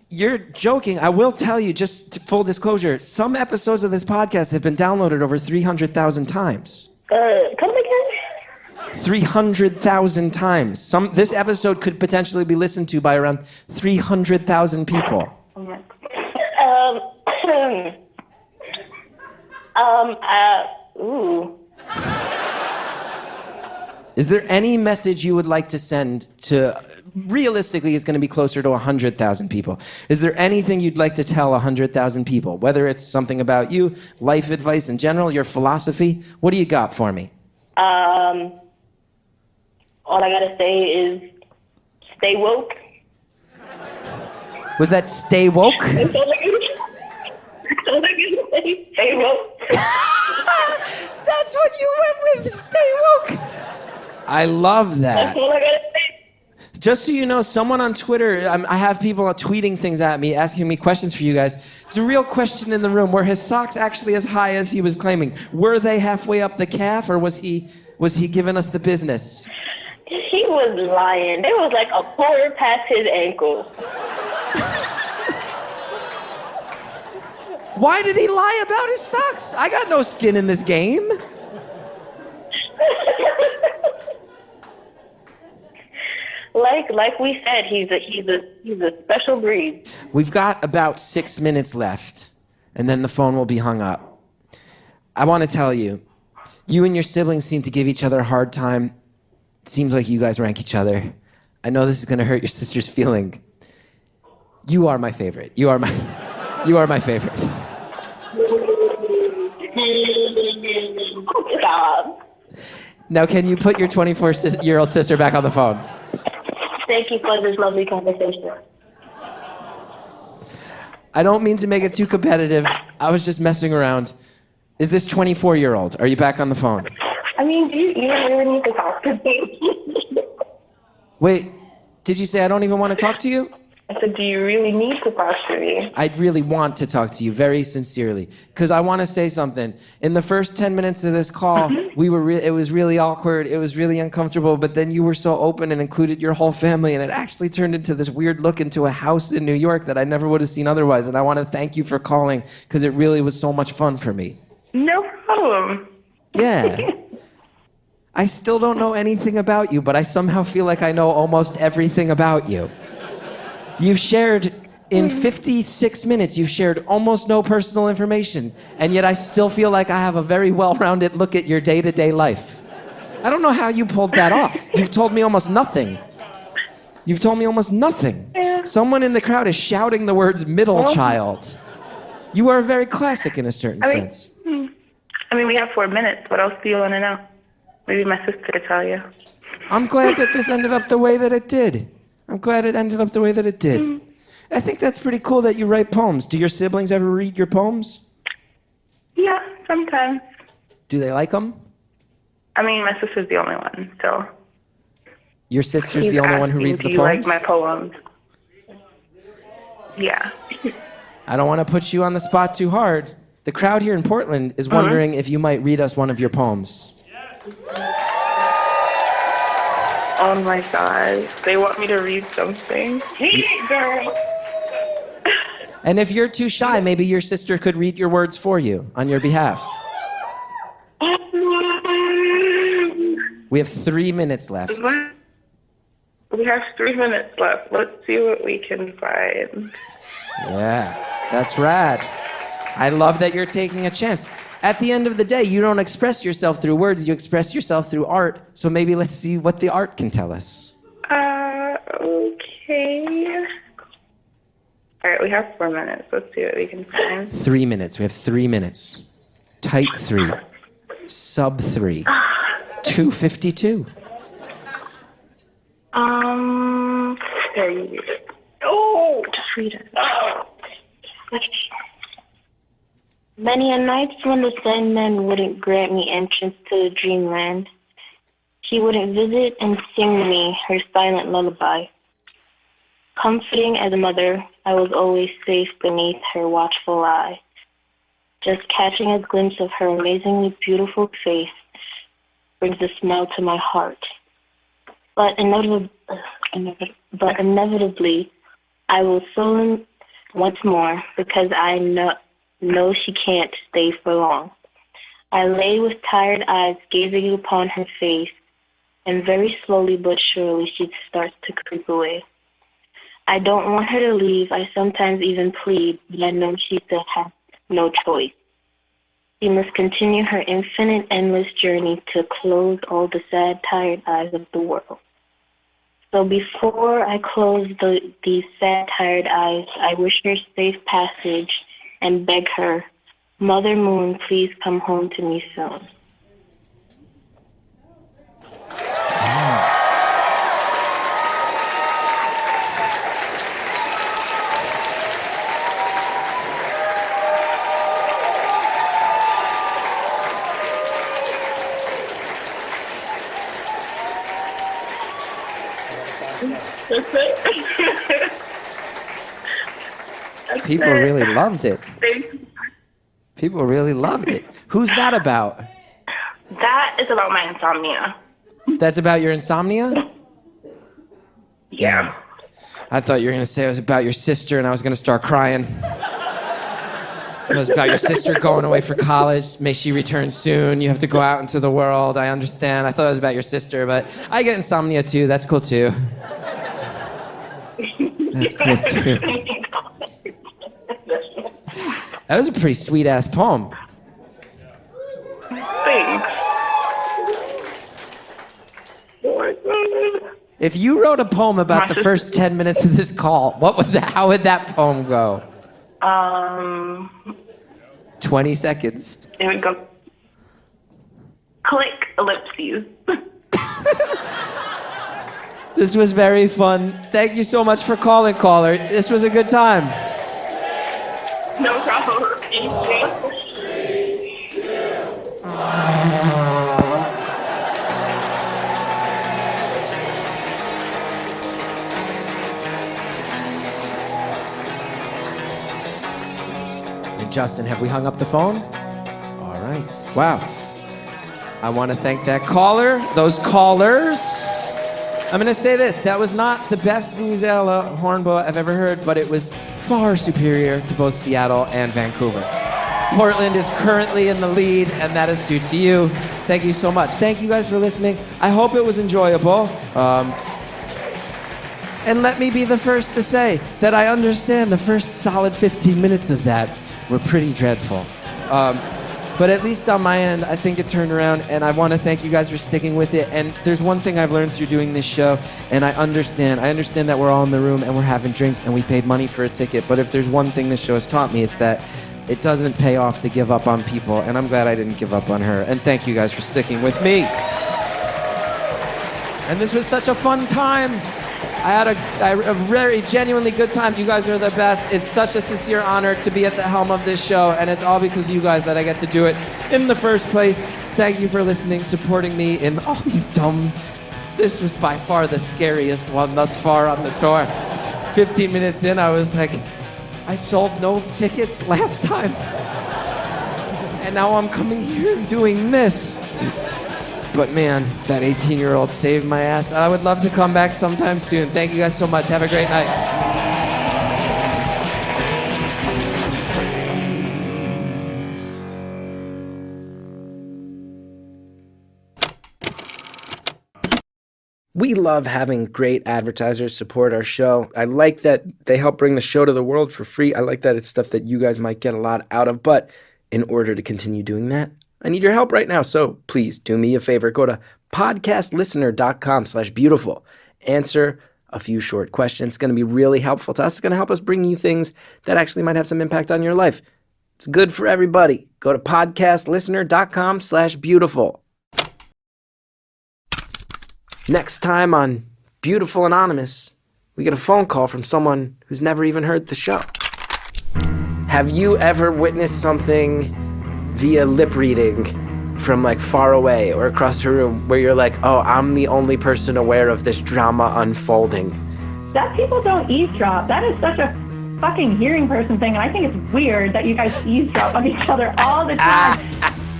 You're joking. I will tell you, just full disclosure, some episodes of this podcast have been downloaded over 300,000 times. Come again? 300,000 times. This episode could potentially be listened to by around 300,000 people. Ooh. Is there any message you would like to send to, realistically, it's going to be closer to 100,000 people. Is there anything you'd like to tell 100,000 people? Whether it's something about you, life advice in general, your philosophy, what do you got for me? All I gotta say is stay woke. Was that stay woke? That's all I gotta say. Stay woke. That's what you went with, stay woke. I love that. That's all I gotta say. Just so you know, someone on Twitter, I have people tweeting things at me, asking me questions for you guys. There's a real question in the room. Were his socks actually as high as he was claiming? Were they halfway up the calf, or was he giving us the business? He was lying. They was like a quarter past his ankle. Why did he lie about his socks? I got no skin in this game. like we said, he's a special breed. We've got about 6 minutes left, and then the phone will be hung up. I want to tell you, you and your siblings seem to give each other a hard time. It seems like you guys rank each other. I know this is going to hurt your sister's feeling. You are my favorite. You are my favorite. Stop. Now, can you put your 24-year-old sister back on the phone? Thank you for this lovely conversation. I don't mean to make it too competitive. I was just messing around. Is this 24-year-old? Are you back on the phone? I mean, do you really need to talk to me? Wait, did you say I don't even want to talk to you? I said, do you really need to talk to me? I really want to talk to you very sincerely because I want to say something. In the first 10 minutes of this call, it was really awkward. It was really uncomfortable. But then you were so open and included your whole family, and it actually turned into this weird look into a house in New York that I never would have seen otherwise. And I want to thank you for calling because it really was so much fun for me. No problem. Yeah. I still don't know anything about you, but I somehow feel like I know almost everything about you. You've shared, in 56 minutes, you've shared almost no personal information, and yet I still feel like I have a very well-rounded look at your day-to-day life. I don't know how you pulled that off. You've told me almost nothing. You've told me almost nothing. Someone in the crowd is shouting the words middle child. You are very classic in a certain sense. I mean, we have 4 minutes. What else do you want to know? Maybe my sister could tell you. I'm glad that this ended up the way that it did. I'm glad it ended up the way that it did. I think that's pretty cool that you write poems. Do your siblings ever read your poems? Yeah, sometimes. Do they like them? I mean, my sister's the only one, so. Your sister's the only one who reads the poems? Do you poems? like my poems? Yeah. I don't want to put you on the spot too hard. The crowd here in Portland is wondering if you might read us one of your poems. Oh my God. They want me to read something. Girl. And if you're too shy, maybe your sister could read your words for you on your behalf. We have 3 minutes left. We have 3 minutes left. Let's see what we can find. Yeah, that's rad. I love that you're taking a chance. At the end of the day, you don't express yourself through words, you express yourself through art. So maybe let's see what the art can tell us. Okay. All right, we have 4 minutes. Let's see what we can find. 3 minutes. We have 3 minutes. Tight 3. Sub 3. 2:52. There you go. Oh, just read it. Many a nights when the Sandman wouldn't grant me entrance to the dreamland, he wouldn't visit and sing me her silent lullaby. Comforting as a mother, I was always safe beneath her watchful eye. Just catching a glimpse of her amazingly beautiful face brings a smile to my heart. But inevitably, I will sullen once more because I know she can't stay for long. I lay with tired eyes gazing upon her face, and very slowly but surely she starts to creep away. I don't want her to leave. I sometimes even plead, but I know she still has no choice. She must continue her infinite, endless journey to close all the sad, tired eyes of the world. So before I close these sad, tired eyes, I wish her safe passage and beg her, Mother Moon, please come home to me soon. That's it. People really loved it. Thank you. People really loved it. Who's that about? That is about my insomnia. That's about your insomnia? Yeah. I thought you were going to say it was about your sister, and I was going to start crying. It was about your sister going away for college. May she return soon. You have to go out into the world. I understand. I thought it was about your sister, but I get insomnia too. That's cool too. That's cool too. That was a pretty sweet ass poem. Thanks. If you wrote a poem about the first 10 minutes of this call, how would that poem go? 20 seconds. It would go click ellipses. This was very fun. Thank you so much for calling, caller. This was a good time. No problem. Thank you. And Justin, have we hung up the phone? All right. Wow. I want to thank that caller, those callers. I'm going to say this. That was not the best Vuvuzela hornbow I've ever heard, but it was far superior to both Seattle and Vancouver. Portland is currently in the lead, and that is due to you. Thank you so much. Thank you guys for listening. I hope it was enjoyable. And let me be the first to say that I understand the first solid 15 minutes of that were pretty dreadful. But at least on my end, I think it turned around, and I want to thank you guys for sticking with it. And there's one thing I've learned through doing this show, and I understand that we're all in the room and we're having drinks and we paid money for a ticket. But if there's one thing this show has taught me, it's that it doesn't pay off to give up on people, and I'm glad I didn't give up on her. And thank you guys for sticking with me. And this was such a fun time. I had a very genuinely good time. You guys are the best. It's such a sincere honor to be at the helm of this show, and it's all because of you guys that I get to do it in the first place. Thank you for listening, supporting me in all these dumb... This was by far the scariest one thus far on the tour. 15 minutes in, I was like, I sold no tickets last time. And now I'm coming here and doing this. But man, that 18-year-old saved my ass. I would love to come back sometime soon. Thank you guys so much. Have a great night. We love having great advertisers support our show. I like that they help bring the show to the world for free. I like that it's stuff that you guys might get a lot out of. But in order to continue doing that, I need your help right now, so please do me a favor. Go to podcastlistener.com/beautiful. Answer a few short questions. It's going to be really helpful to us. It's going to help us bring you things that actually might have some impact on your life. It's good for everybody. Go to podcastlistener.com/beautiful. Next time on Beautiful Anonymous, we get a phone call from someone who's never even heard the show. Have you ever witnessed something via lip reading from like far away or across the room where you're like, oh, I'm the only person aware of this drama unfolding? That people don't eavesdrop. That is such a fucking hearing person thing, and I think it's weird that you guys eavesdrop on each other all the time.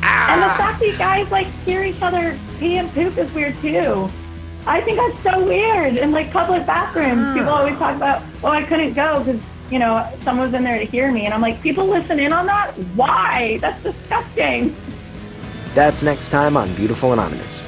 And the fact that you guys like hear each other pee and poop is weird too. I think that's so weird. In like public bathrooms, people always talk about, oh, I couldn't go because, you know, someone was in there to hear me. And I'm like, people listen in on that? Why? That's disgusting. That's next time on Beautiful Anonymous.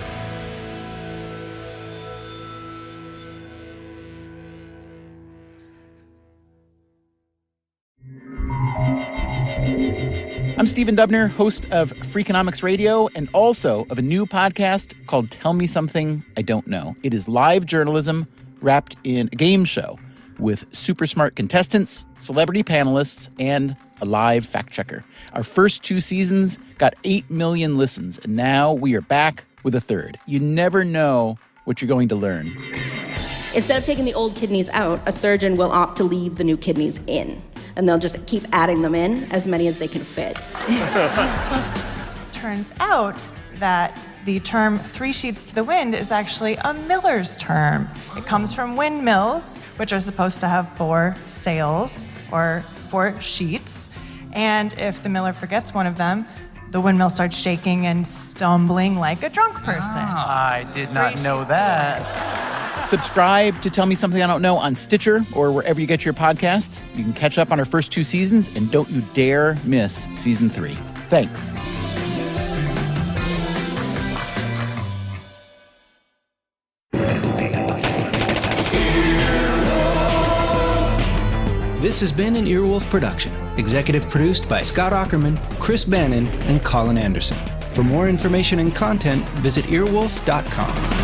I'm Stephen Dubner, host of Freakonomics Radio and also of a new podcast called Tell Me Something I Don't Know. It is live journalism wrapped in a game show with super smart contestants, celebrity panelists, and a live fact checker. Our first 2 seasons got 8 million listens, and now we are back with a third. You never know what you're going to learn. Instead of taking the old kidneys out, a surgeon will opt to leave the new kidneys in, and they'll just keep adding them in, as many as they can fit. Turns out that the term 3 sheets to the wind is actually a miller's term. It comes from windmills, which are supposed to have 4 sails or 4 sheets. And if the miller forgets one of them, the windmill starts shaking and stumbling like a drunk person. I did not know that. Subscribe to Tell Me Something I Don't Know on Stitcher or wherever you get your podcasts. You can catch up on our first 2 seasons, and don't you dare miss season 3. Thanks. This has been an Earwolf production, executive produced by Scott Aukerman, Chris Bannon, and Colin Anderson. For more information and content, visit earwolf.com.